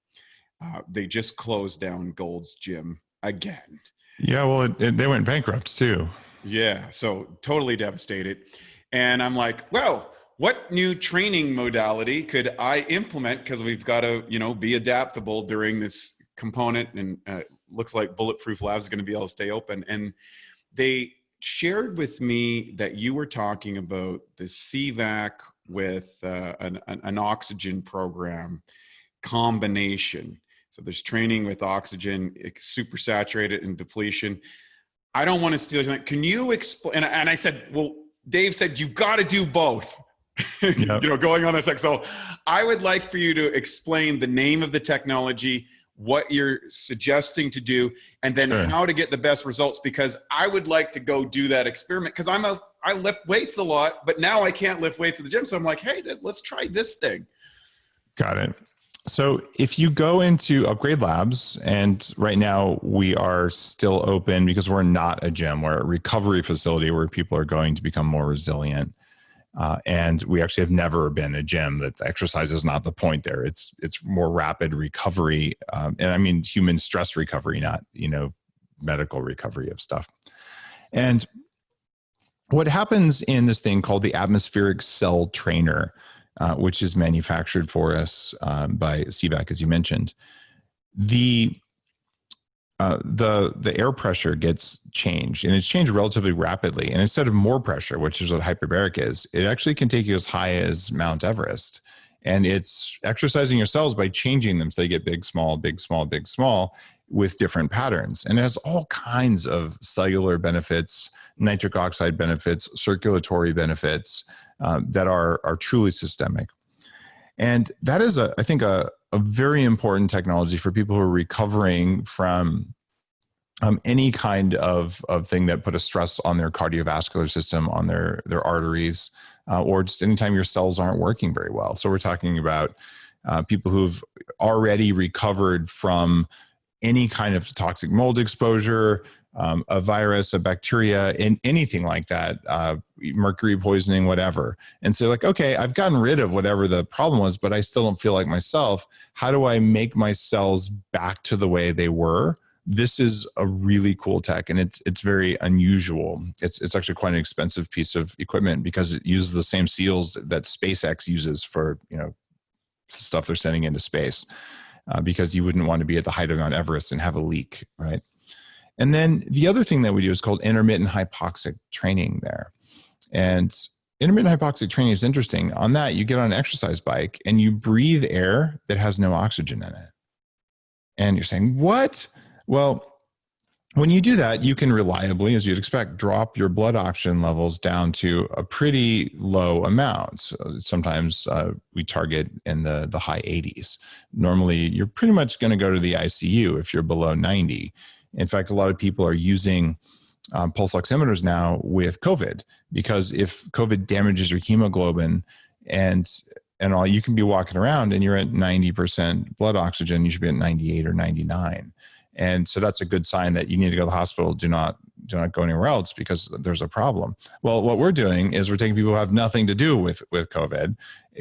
They just closed down Gold's Gym again. Yeah, well, they went bankrupt too. Yeah, so totally devastated. And I'm like, well, what new training modality could I implement? Because we've got to, be adaptable during this component. And looks like Bulletproof Labs is going to be able to stay open. And they shared with me that you were talking about the CVAC with an oxygen program combination. So there's training with oxygen, it's super saturated and depletion. I don't want to steal your time. Can you explain? And I said, well, Dave said, you've got to do both. Yep. Going on this. So I would like for you to explain the name of the technology, what you're suggesting to do, and then how to get the best results, because I would like to go do that experiment, because I lift weights a lot, but now I can't lift weights at the gym. So I'm like, hey, let's try this thing. Got it. So if you go into Upgrade Labs, and right now we are still open because we're not a gym, we're a recovery facility where people are going to become more resilient. And we actually have never been a gym that exercise is not the point there. It's more rapid recovery. And I mean, human stress recovery, not, medical recovery of stuff. And what happens in this thing called the atmospheric cell trainer, which is manufactured for us by CVAC, as you mentioned, the air pressure gets changed, and it's changed relatively rapidly. And instead of more pressure, which is what hyperbaric is, it actually can take you as high as Mount Everest. And it's exercising your cells by changing them so they get big, small, big, small, big, small with different patterns. And it has all kinds of cellular benefits, nitric oxide benefits, circulatory benefits that are truly systemic. And that is, I think, a very important technology for people who are recovering from any kind of thing that put a stress on their cardiovascular system, on their arteries, or just anytime your cells aren't working very well. So we're talking about people who've already recovered from any kind of toxic mold exposure, a virus, a bacteria, anything like that, mercury poisoning, whatever. And so like, okay, I've gotten rid of whatever the problem was, but I still don't feel like myself. How do I make my cells back to the way they were? This is a really cool tech, and it's very unusual. It's actually quite an expensive piece of equipment because it uses the same seals that SpaceX uses for, stuff they're sending into space. Because you wouldn't want to be at the height of Mount Everest and have a leak, right? And then the other thing that we do is called intermittent hypoxic training there. And intermittent hypoxic training is interesting. On that, you get on an exercise bike and you breathe air that has no oxygen in it. And you're saying, what? Well, when you do that, you can reliably, as you'd expect, drop your blood oxygen levels down to a pretty low amount. So sometimes we target in the high 80s. Normally, you're pretty much going to go to the ICU if you're below 90. In fact, a lot of people are using pulse oximeters now with COVID, because if COVID damages your hemoglobin and all, you can be walking around and you're at 90% blood oxygen, you should be at 98 or 99. And so that's a good sign that you need to go to the hospital. Do not go anywhere else because there's a problem. Well, what we're doing is we're taking people who have nothing to do with COVID,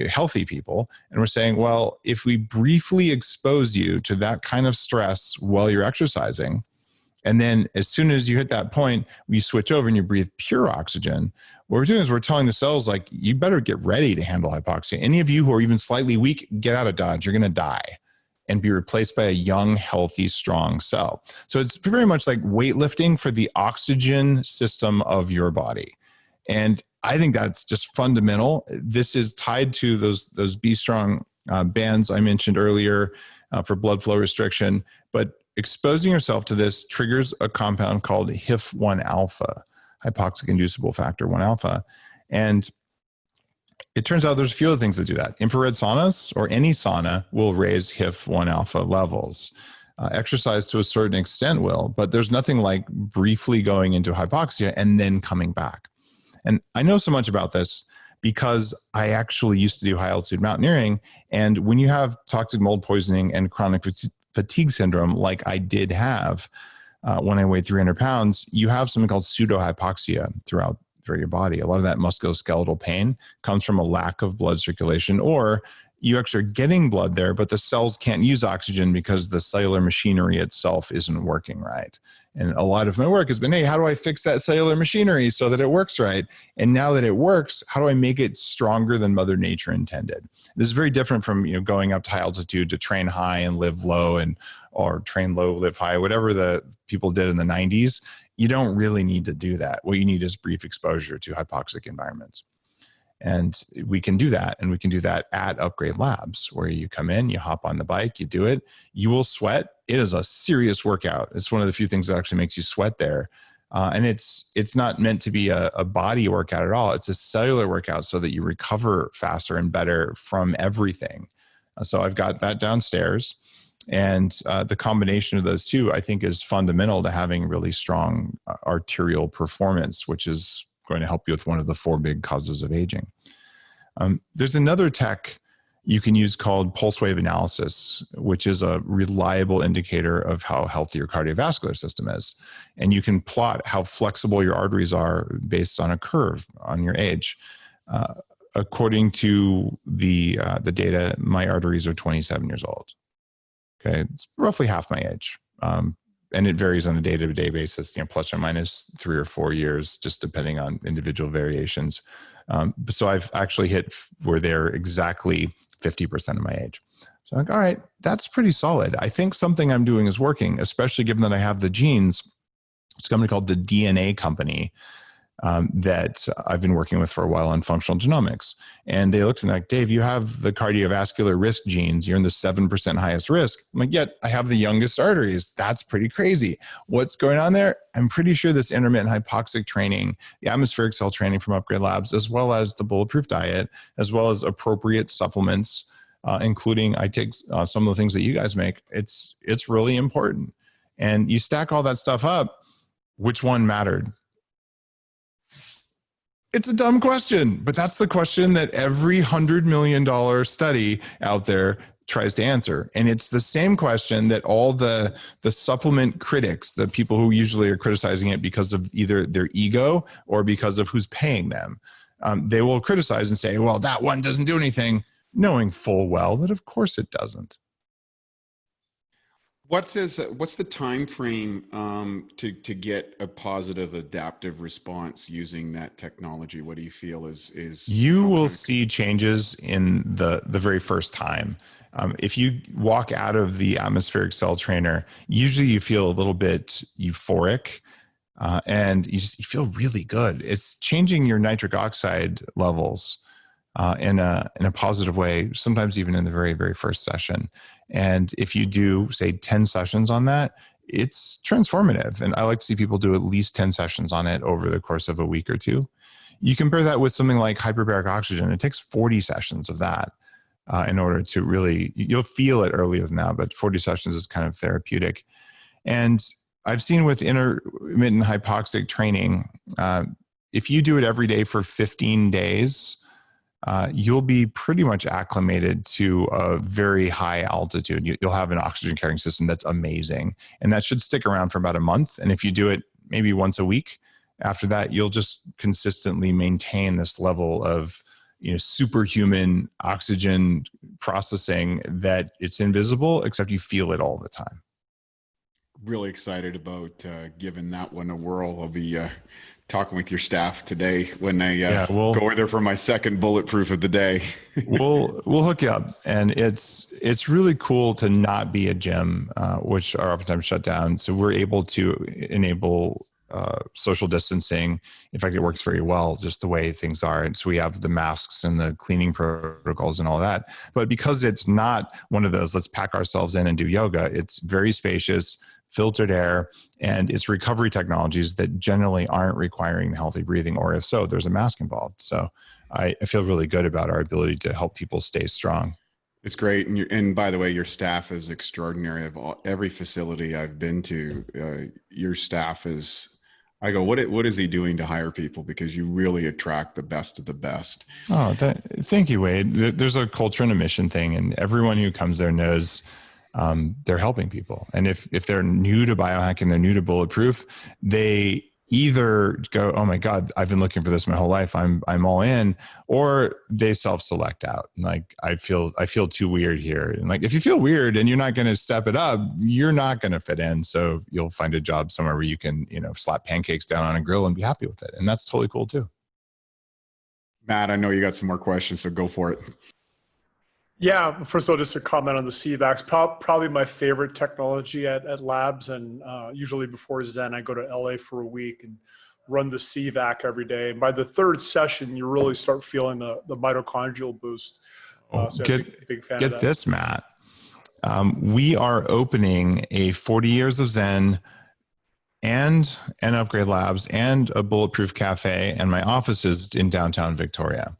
healthy people, and we're saying, well, if we briefly expose you to that kind of stress while you're exercising, and then as soon as you hit that point, we switch over and you breathe pure oxygen. What we're doing is we're telling the cells, like, you better get ready to handle hypoxia. Any of you who are even slightly weak, get out of Dodge. You're going to die and be replaced by a young, healthy, strong cell. So it's very much like weightlifting for the oxygen system of your body. And I think that's just fundamental. This is tied to those Be Strong bands I mentioned earlier for blood flow restriction. But exposing yourself to this triggers a compound called HIF-1 alpha, hypoxic inducible factor 1 alpha. And it turns out there's a few other things that do that. Infrared saunas or any sauna will raise HIF-1 alpha levels. Exercise to a certain extent will, but there's nothing like briefly going into hypoxia and then coming back. And I know so much about this because I actually used to do high altitude mountaineering. And when you have toxic mold poisoning and chronic fatigue syndrome, like I did have when I weighed 300 pounds, you have something called pseudohypoxia throughout your body. A lot of that musculoskeletal pain comes from a lack of blood circulation, or you actually are getting blood there, but the cells can't use oxygen because the cellular machinery itself isn't working right. And a lot of my work has been, hey, how do I fix that cellular machinery so that it works right? And now that it works, how do I make it stronger than Mother Nature intended? This is very different from going up to high altitude to train high and live low, or train low, live high, whatever the people did in the 90s. You don't really need to do that. What you need is brief exposure to hypoxic environments. And we can do that. And we can do that at Upgrade Labs, where you come in, you hop on the bike, you do it, you will sweat. It is a serious workout. It's one of the few things that actually makes you sweat there. And it's not meant to be a body workout at all. It's a cellular workout so that you recover faster and better from everything. So I've got that downstairs. And the combination of those two, I think, is fundamental to having really strong arterial performance, which is going to help you with one of the 4 big causes of aging. There's another tech you can use called pulse wave analysis, which is a reliable indicator of how healthy your cardiovascular system is. And you can plot how flexible your arteries are based on a curve on your age. according to the data, my arteries are 27 years old. Okay, it's roughly half my age, and it varies on a day-to-day basis, plus or minus 3 or 4 years, just depending on individual variations. So I've actually hit where they're exactly 50% of my age. So I'm like, all right, that's pretty solid. I think something I'm doing is working, especially given that I have the genes. It's a company called the DNA Company that I've been working with for a while on functional genomics. And they looked and they're like, Dave, you have the cardiovascular risk genes. You're in the 7% highest risk. I'm like, yet I have the youngest arteries. That's pretty crazy. What's going on there? I'm pretty sure this intermittent hypoxic training, the atmospheric cell training from Upgrade Labs, as well as the Bulletproof diet, as well as appropriate supplements, including I take some of the things that you guys make. It's really important. And you stack all that stuff up, which one mattered? It's a dumb question, but that's the question that every $100 million study out there tries to answer. And it's the same question that all the supplement critics, the people who usually are criticizing it because of either their ego or because of who's paying them, they will criticize and say, well, that one doesn't do anything, knowing full well that of course it doesn't. What's the time frame to get a positive adaptive response using that technology? What do you feel is you will see changes in the very first time. If you walk out of the atmospheric cell trainer, usually you feel a little bit euphoric, and you feel really good. It's changing your nitric oxide levels in a positive way, sometimes even in the very, very first session. And if you do, say, 10 sessions on that, it's transformative. And I like to see people do at least 10 sessions on it over the course of a week or two. You compare that with something like hyperbaric oxygen. It takes 40 sessions of that in order to really, you'll feel it earlier than that, but 40 sessions is kind of therapeutic. And I've seen with intermittent hypoxic training, if you do it every day for 15 days, you'll be pretty much acclimated to a very high altitude. You'll have an oxygen carrying system that's amazing. And that should stick around for about a month. And if you do it maybe once a week, after that, you'll just consistently maintain this level of superhuman oxygen processing that it's invisible, except you feel it all the time. Really excited about giving that one a whirl. I'll be talking with your staff today when I go over there for my second Bulletproof of the day. we'll hook you up, and it's really cool to not be a gym, which are oftentimes shut down. So we're able to enable social distancing. In fact, it works very well, just the way things are. And so we have the masks and the cleaning protocols and all that. But because it's not one of those, let's pack ourselves in and do yoga, it's very spacious, filtered air, and it's recovery technologies that generally aren't requiring healthy breathing, or if so, there's a mask involved. So I feel really good about our ability to help people stay strong. It's great. And by the way, your staff is extraordinary. Of every facility I've been to, your staff is, I go, what is he doing to hire people? Because you really attract the best of the best. Oh, thank you, Wade. There's a culture and a mission thing, and everyone who comes there knows they're helping people. And if they're new to biohacking, they're new to Bulletproof, they either go, oh my God, I've been looking for this my whole life, I'm all in, or they self-select out. Like, I feel too weird here. And like, if you feel weird and you're not going to step it up, you're not going to fit in. So you'll find a job somewhere where you can, slap pancakes down on a grill and be happy with it. And that's totally cool too. Matt, I know you got some more questions, so go for it. Yeah, first of all, just a comment on the CVAX. Probably my favorite technology at labs, and usually before Zen, I go to LA for a week and run the CVAC every day. And by the third session, you really start feeling the mitochondrial boost. So big fan of that. Get this, Matt. We are opening a 40 Years of Zen and an Upgrade Labs and a Bulletproof Cafe, and my office is in downtown Victoria.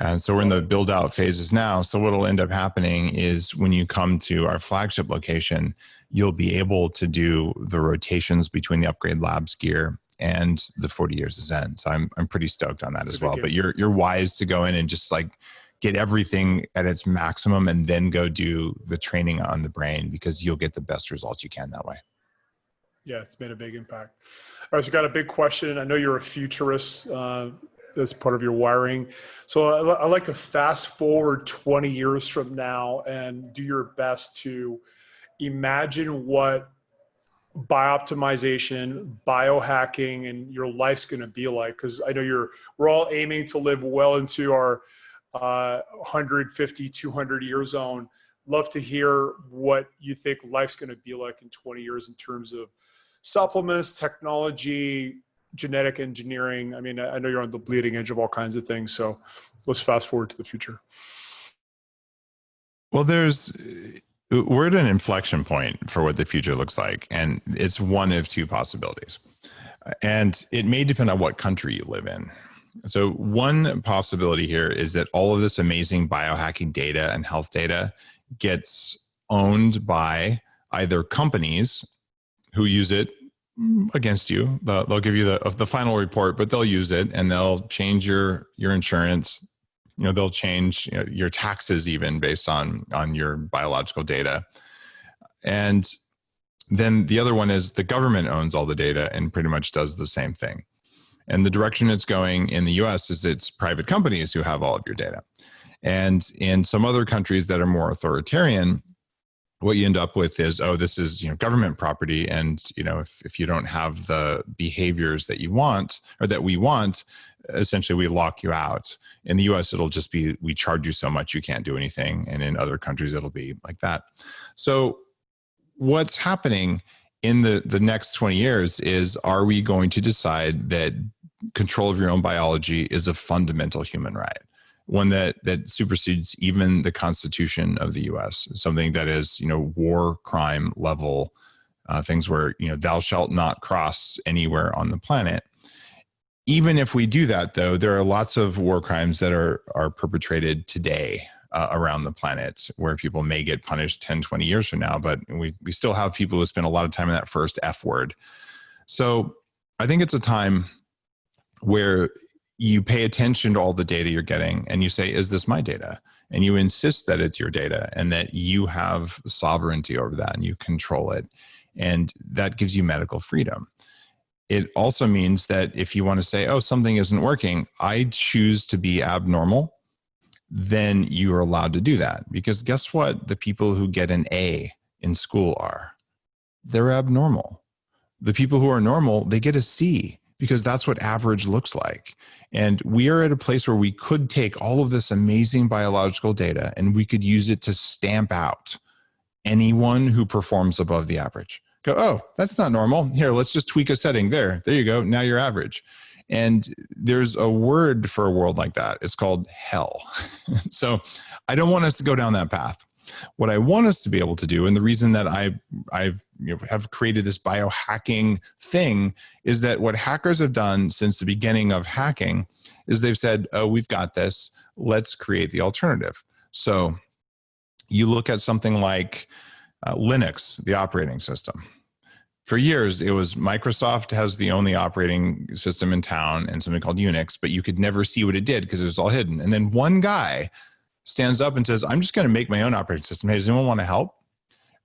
And so we're in the build out phases now. So what'll end up happening is when you come to our flagship location, you'll be able to do the rotations between the Upgrade Labs gear and the 40 Years of Zen. So I'm pretty stoked on that as well. But you're wise to go in and just like get everything at its maximum and then go do the training on the brain, because you'll get the best results you can that way. Yeah, it's made a big impact. All right, so got a big question. I know you're a futurist. as part of your wiring. So I like to fast forward 20 years from now and do your best to imagine what bioptimization, biohacking, and your life's going to be like. Because I know we're all aiming to live well into our 150, 200 year zone. Love to hear what you think life's going to be like in 20 years in terms of supplements, technology, genetic engineering. I mean, I know you're on the bleeding edge of all kinds of things. So let's fast forward to the future. Well, we're at an inflection point for what the future looks like. And it's one of two possibilities. And it may depend on what country you live in. So one possibility here is that all of this amazing biohacking data and health data gets owned by either companies who use it against you. They'll give you the final report, but they'll use it and they'll change your insurance. They'll change your taxes even based on your biological data. And then the other one is the government owns all the data and pretty much does the same thing. And the direction it's going in the US is it's private companies who have all of your data. And in some other countries that are more authoritarian, what you end up with is, this is government property, and if you don't have the behaviors that you want or that we want, essentially we lock you out. In the US, it'll just be we charge you so much you can't do anything, and in other countries it'll be like that. So what's happening in the next 20 years is, are we going to decide that control of your own biology is a fundamental human right? One that supersedes even the Constitution of the US, something that is, war crime level things where, thou shalt not cross anywhere on the planet. Even if we do that, though, there are lots of war crimes that are perpetrated today around the planet where people may get punished 10, 20 years from now, but we still have people who spend a lot of time in that first F word. So I think it's a time where you pay attention to all the data you're getting and you say, is this my data? And you insist that it's your data and that you have sovereignty over that and you control it. And that gives you medical freedom. It also means that if you want to say, something isn't working, I choose to be abnormal, then you are allowed to do that. Because guess what? The people who get an A in school they're abnormal. The people who are normal, they get a C, because that's what average looks like. And we are at a place where we could take all of this amazing biological data and we could use it to stamp out anyone who performs above the average. Go, that's not normal. Here, let's just tweak a setting there. There you go. Now you're average. And there's a word for a world like that. It's called hell. So I don't want us to go down that path. What I want us to be able to do, and the reason that I've have created this biohacking thing, is that what hackers have done since the beginning of hacking is they've said, we've got this. Let's create the alternative. So you look at something like Linux, the operating system. For years, it was Microsoft has the only operating system in town and something called Unix, but you could never see what it did because it was all hidden. And then one guy stands up and says, I'm just going to make my own operating system. Hey, does anyone want to help?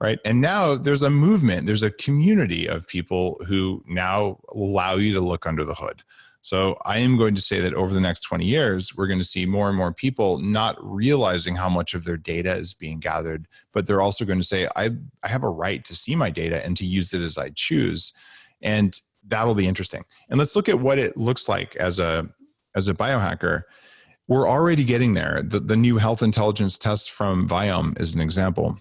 Right? And now there's a movement, there's a community of people who now allow you to look under the hood. So I am going to say that over the next 20 years, we're going to see more and more people not realizing how much of their data is being gathered, but they're also going to say, I have a right to see my data and to use it as I choose. And that'll be interesting. And let's look at what it looks like as a biohacker. We're already getting there. The new health intelligence test from Viome is an example.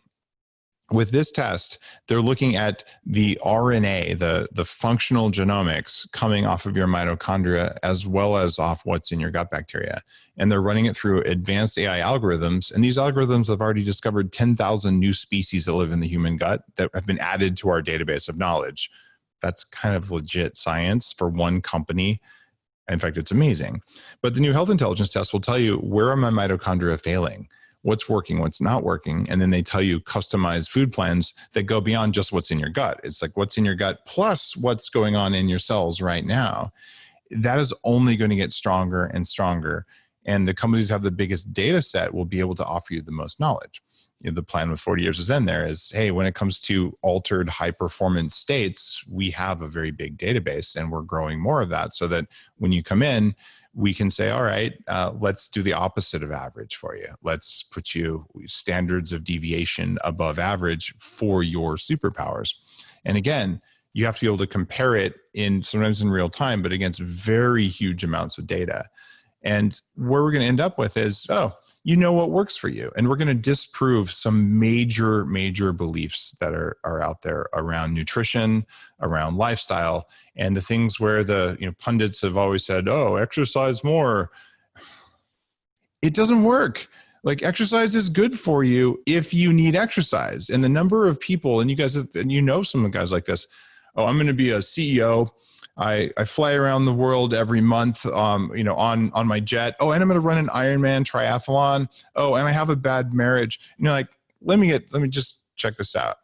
With this test, they're looking at the RNA, the functional genomics coming off of your mitochondria, as well as off what's in your gut bacteria. And they're running it through advanced AI algorithms. And these algorithms have already discovered 10,000 new species that live in the human gut that have been added to our database of knowledge. That's kind of legit science for one company. In fact, it's amazing. But the new health intelligence test will tell you, where are my mitochondria failing? What's working, what's not working. And then they tell you customized food plans that go beyond just what's in your gut. It's like what's in your gut plus what's going on in your cells right now. That is only going to get stronger and stronger. And the companies who have the biggest data set will be able to offer you the most knowledge. The plan with 40 years of Zen there is, hey, when it comes to altered high performance states, we have a very big database and we're growing more of that so that when you come in, we can say, all right, let's do the opposite of average for you. Let's put you standards of deviation above average for your superpowers. And again, you have to be able to compare it sometimes in real time, but against very huge amounts of data. And where we're going to end up with is, you know what works for you. And we're going to disprove some major, major beliefs that are out there around nutrition, around lifestyle, and the things where the pundits have always said, exercise more. It doesn't work. Like, exercise is good for you if you need exercise. And the number of people, and you guys have, and some of the guys like this, I'm going to be a CEO. I fly around the world every month, on my jet. And I'm going to run an Ironman triathlon. And I have a bad marriage. And you're like, let me just check this out.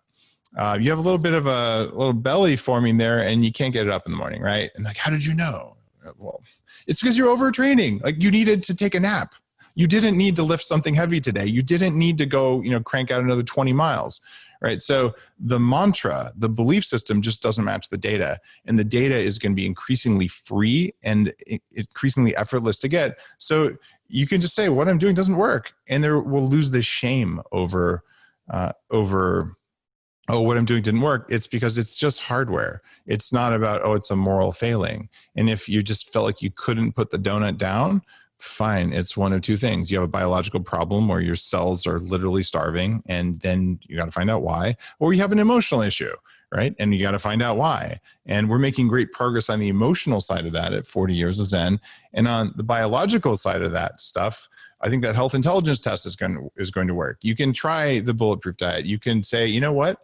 You have a little bit of a little belly forming there, and you can't get it up in the morning, right? And like, how did you know? Well, it's because you're overtraining. Like, you needed to take a nap. You didn't need to lift something heavy today. You didn't need to go, crank out another 20 miles. Right. So the mantra, the belief system just doesn't match the data. And the data is going to be increasingly free and increasingly effortless to get. So you can just say, what I'm doing doesn't work. And we'll lose this shame over, what I'm doing didn't work. It's because it's just hardware. It's not about, it's a moral failing. And if you just felt like you couldn't put the donut down, fine. It's one of two things. You have a biological problem where your cells are literally starving, and then you got to find out why, or you have an emotional issue, right? And you got to find out why. And we're making great progress on the emotional side of that at 40 years of Zen. And on the biological side of that stuff, I think that health intelligence test is going to work. You can try the Bulletproof diet. You can say, you know what?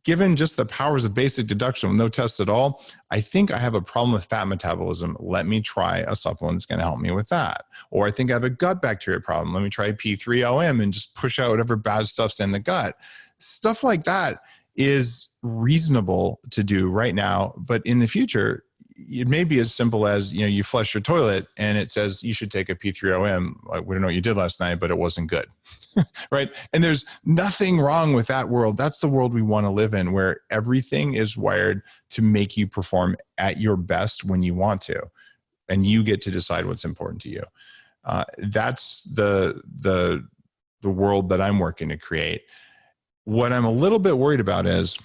Given just the powers of basic deduction with no tests at all, I think I have a problem with fat metabolism. Let me try a supplement that's going to help me with that. Or I think I have a gut bacteria problem. Let me try P3OM and just push out whatever bad stuff's in the gut. Stuff like that is reasonable to do right now, but in the future, it may be as simple as, you flush your toilet and it says you should take a P3OM. Like, we don't know what you did last night, but it wasn't good. Right? And there's nothing wrong with that world. That's the world we want to live in, where everything is wired to make you perform at your best when you want to, and you get to decide what's important to you. That's the world that I'm working to create. What I'm a little bit worried about is,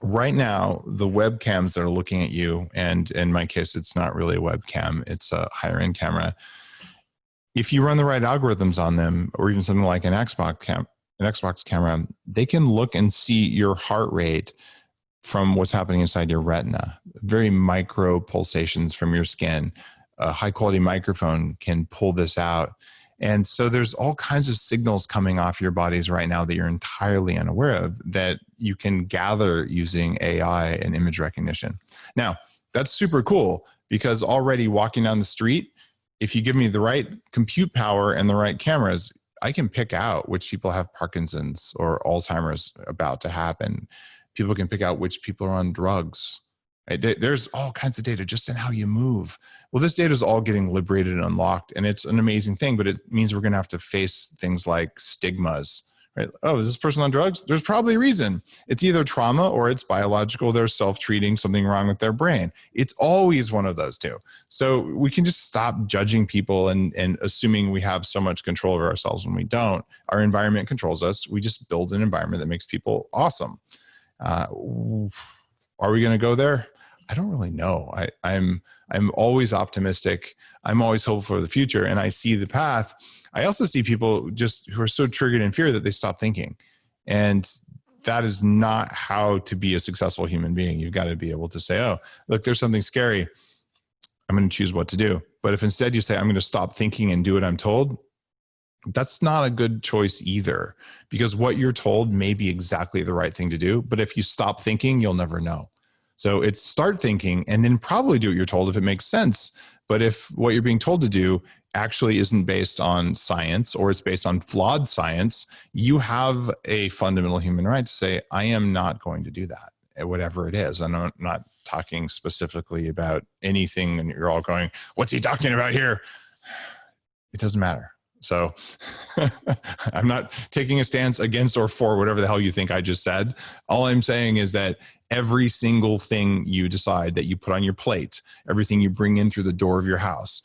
right now, the webcams that are looking at you, and in my case, it's not really a webcam, it's a higher end camera. If you run the right algorithms on them, or even something like an Xbox camera, they can look and see your heart rate from what's happening inside your retina, very micro pulsations from your skin. A high quality microphone can pull this out. And so there's all kinds of signals coming off your bodies right now that you're entirely unaware of, that you can gather using AI and image recognition. Now, that's super cool, because already walking down the street, if you give me the right compute power and the right cameras, I can pick out which people have Parkinson's or Alzheimer's about to happen. People can pick out which people are on drugs. There's all kinds of data just in how you move. Well, this data is all getting liberated and unlocked, and it's an amazing thing, but it means we're going to have to face things like stigmas, right? Is this person on drugs? There's probably a reason. It's either trauma or it's biological. They're self-treating, something wrong with their brain. It's always one of those two. So we can just stop judging people and assuming we have so much control over ourselves when we don't. Our environment controls us. We just build an environment that makes people awesome. Are we going to go there? I don't really know. I'm always optimistic. I'm always hopeful for the future, and I see the path. I also see people just who are so triggered in fear that they stop thinking. And that is not how to be a successful human being. You've got to be able to say, look, there's something scary. I'm going to choose what to do. But if instead you say, I'm going to stop thinking and do what I'm told, that's not a good choice either, because what you're told may be exactly the right thing to do. But if you stop thinking, you'll never know. So it's start thinking and then probably do what you're told if it makes sense. But if what you're being told to do actually isn't based on science, or it's based on flawed science, you have a fundamental human right to say, I am not going to do that, whatever it is. And I'm not talking specifically about anything, and you're all going, what's he talking about here? It doesn't matter. So I'm not taking a stance against or for whatever the hell you think I just said. All I'm saying is that every single thing you decide that you put on your plate, everything you bring in through the door of your house,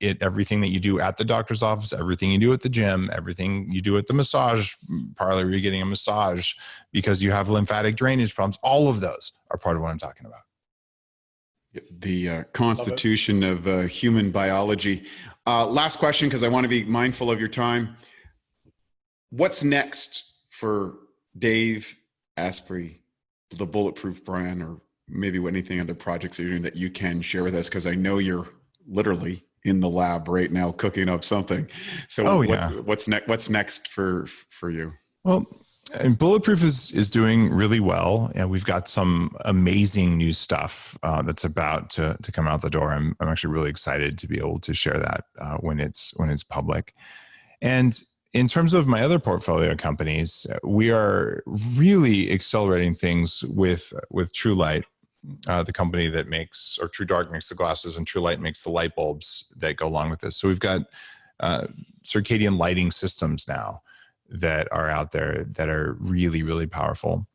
everything that you do at the doctor's office, everything you do at the gym, everything you do at the massage parlor where you're getting a massage because you have lymphatic drainage problems, all of those are part of what I'm talking about. The constitution of human biology. Last question, because I want to be mindful of your time. What's next for Dave Aspery, the Bulletproof Brand, or maybe anything other projects you're doing that you can share with us? Because I know you're literally in the lab right now cooking up something. So what's next for you? Well, and Bulletproof is doing really well, and we've got some amazing new stuff that's about to come out the door. I'm actually really excited to be able to share that when it's public. And in terms of my other portfolio companies, we are really accelerating things with True Light, the company that makes, or True Dark makes the glasses, and True Light makes the light bulbs that go along with this. So we've got circadian lighting systems now that are out there that are really, really powerful.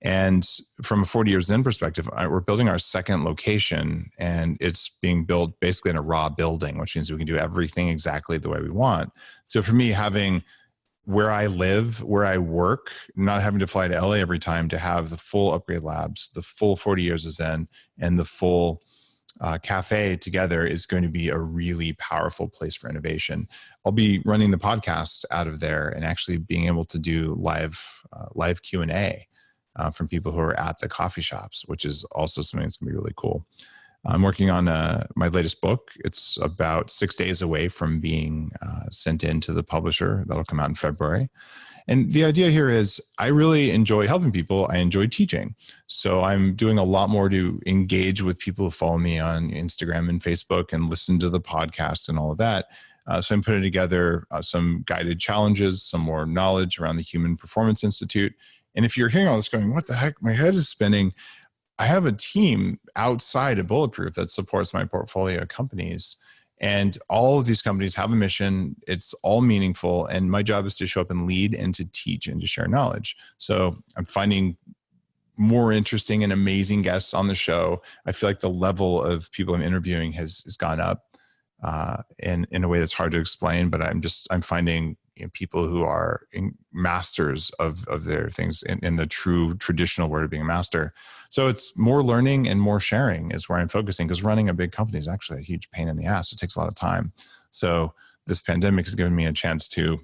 And from a 40 years in perspective, we're building our second location, and it's being built basically in a raw building, which means we can do everything exactly the way we want. So for me, having where I live, where I work, not having to fly to LA every time, to have the full upgrade labs, the full 40 years of Zen, and the full cafe together is going to be a really powerful place for innovation. I'll be running the podcast out of there and actually being able to do live Q&A from people who are at the coffee shops, which is also something that's going to be really cool. I'm working on my latest book. It's about 6 days away from being sent in to the publisher. That'll come out in February. And the idea here is I really enjoy helping people. I enjoy teaching. So I'm doing a lot more to engage with people who follow me on Instagram and Facebook and listen to the podcast and all of that. So I'm putting together some guided challenges, some more knowledge around the Human Performance Institute. And if you're hearing all this going, what the heck, my head is spinning, I have a team outside of Bulletproof that supports my portfolio companies. And all of these companies have a mission. It's all meaningful. And my job is to show up and lead and to teach and to share knowledge. So I'm finding more interesting and amazing guests on the show. I feel like the level of people I'm interviewing has gone up in a way that's hard to explain, but I'm finding people who are masters of their things in the true traditional word of being a master. So it's more learning and more sharing is where I'm focusing, because running a big company is actually a huge pain in the ass. It takes a lot of time. So this pandemic has given me a chance to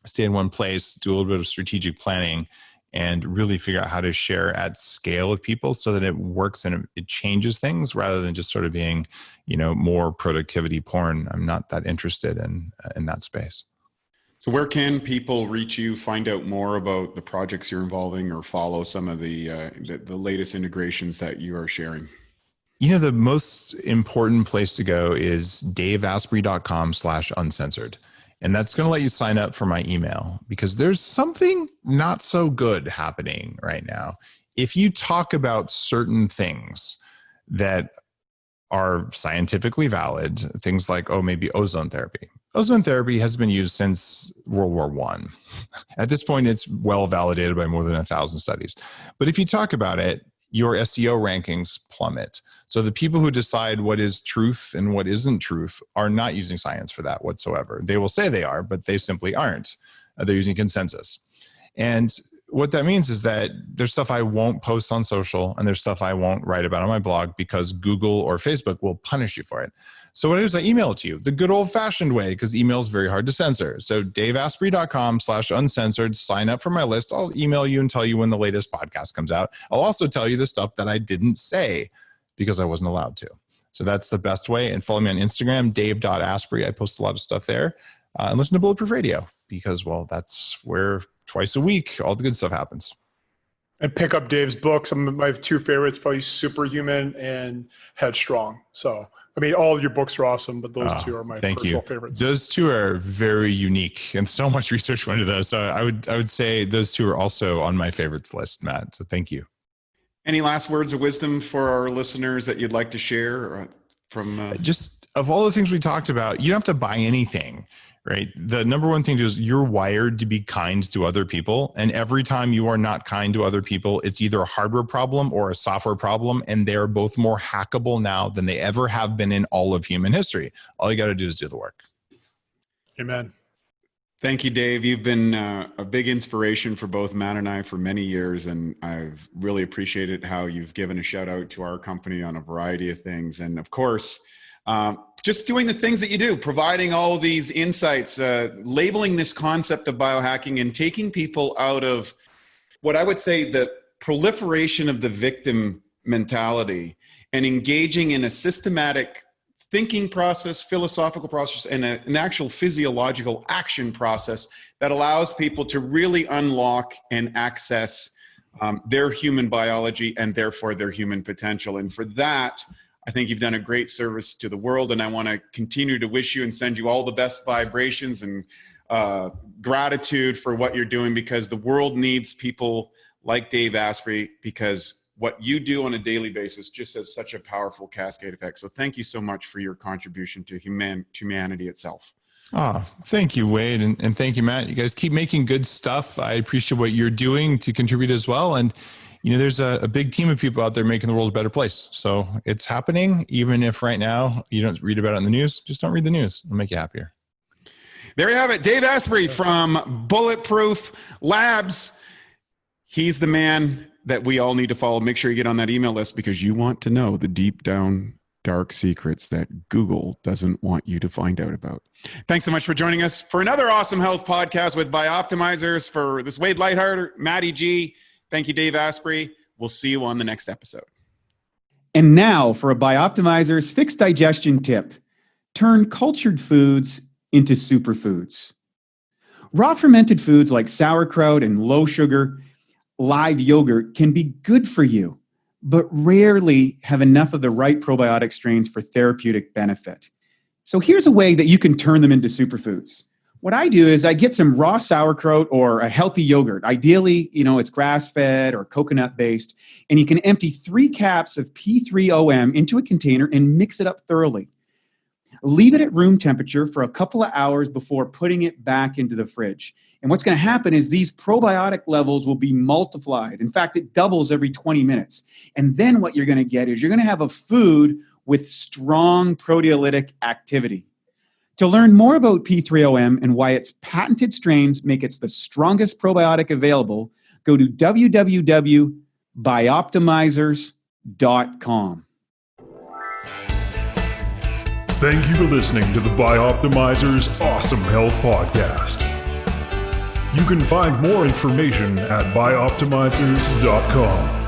stay in one place, do a little bit of strategic planning, and really figure out how to share at scale with people so that it works and it changes things rather than just sort of being, more productivity porn. I'm not that interested in that space. So where can people reach you, find out more about the projects you're involving, or follow some of the latest integrations that you are sharing? The most important place to go is daveaspery.com/uncensored. And that's going to let you sign up for my email, because there's something not so good happening right now. If you talk about certain things that are scientifically valid, things like, maybe ozone therapy. Ozone therapy has been used since World War I. At this point, it's well validated by more than 1,000 studies. But if you talk about it, your SEO rankings plummet. So the people who decide what is truth and what isn't truth are not using science for that whatsoever. They will say they are, but they simply aren't. They're using consensus. And what that means is that there's stuff I won't post on social, and there's stuff I won't write about on my blog because Google or Facebook will punish you for it. So what I do is I email it to you the good old fashioned way, because email is very hard to censor. So daveaspery.com/uncensored, sign up for my list. I'll email you and tell you when the latest podcast comes out. I'll also tell you the stuff that I didn't say because I wasn't allowed to. So that's the best way. And follow me on Instagram, dave.aspery. I post a lot of stuff there. And listen to Bulletproof Radio, because, that's where twice a week all the good stuff happens. And pick up Dave's books. My two favorites, probably Superhuman and Headstrong. So, all of your books are awesome, but those two are my personal favorites. Those two are very unique, and so much research went into those. So I would say those two are also on my favorites list, Matt. So thank you. Any last words of wisdom for our listeners that you'd like to share from? Just of all the things we talked about, you don't have to buy anything, right? The number one thing is you're wired to be kind to other people. And every time you are not kind to other people, it's either a hardware problem or a software problem. And they're both more hackable now than they ever have been in all of human history. All you got to do is do the work. Amen. Thank you, Dave. You've been a big inspiration for both Matt and I for many years, and I've really appreciated how you've given a shout out to our company on a variety of things. And of course, just doing the things that you do, providing all these insights, labeling this concept of biohacking and taking people out of what I would say the proliferation of the victim mentality and engaging in a systematic thinking process, philosophical process, and an actual physiological action process that allows people to really unlock and access their human biology and therefore their human potential. And for that, I think you've done a great service to the world, and I want to continue to wish you and send you all the best vibrations and gratitude for what you're doing, because the world needs people like Dave Aspery, because what you do on a daily basis just has such a powerful cascade effect. So thank you so much for your contribution to humanity itself. Thank you, Wade. And thank you, Matt. You guys keep making good stuff. I appreciate what you're doing to contribute as well. And there's a big team of people out there making the world a better place. So it's happening, even if right now you don't read about it in the news. Just don't read the news. It'll make you happier. There you have it. Dave Aspery from Bulletproof Labs. He's the man that we all need to follow. Make sure you get on that email list, because you want to know the deep down dark secrets that Google doesn't want you to find out about. Thanks so much for joining us for another awesome health podcast with Bioptimizers. For this Wade Lighthearted, Matty G. Thank you, Dave Aspery. We'll see you on the next episode. And now for a Bioptimizers fixed digestion tip. Turn cultured foods into superfoods. Raw fermented foods like sauerkraut and low sugar live yogurt can be good for you, but rarely have enough of the right probiotic strains for therapeutic benefit. So here's a way that you can turn them into superfoods. What I do is I get some raw sauerkraut or a healthy yogurt. Ideally, it's grass-fed or coconut-based, and you can empty 3 caps of P3OM into a container and mix it up thoroughly. Leave it at room temperature for a couple of hours before putting it back into the fridge. And what's going to happen is these probiotic levels will be multiplied. In fact, it doubles every 20 minutes. And then what you're going to get is you're going to have a food with strong proteolytic activity. To learn more about P3OM and why its patented strains make it the strongest probiotic available, go to www.bioptimizers.com. Thank you for listening to the Bioptimizers Awesome Health Podcast. You can find more information at bioptimizers.com.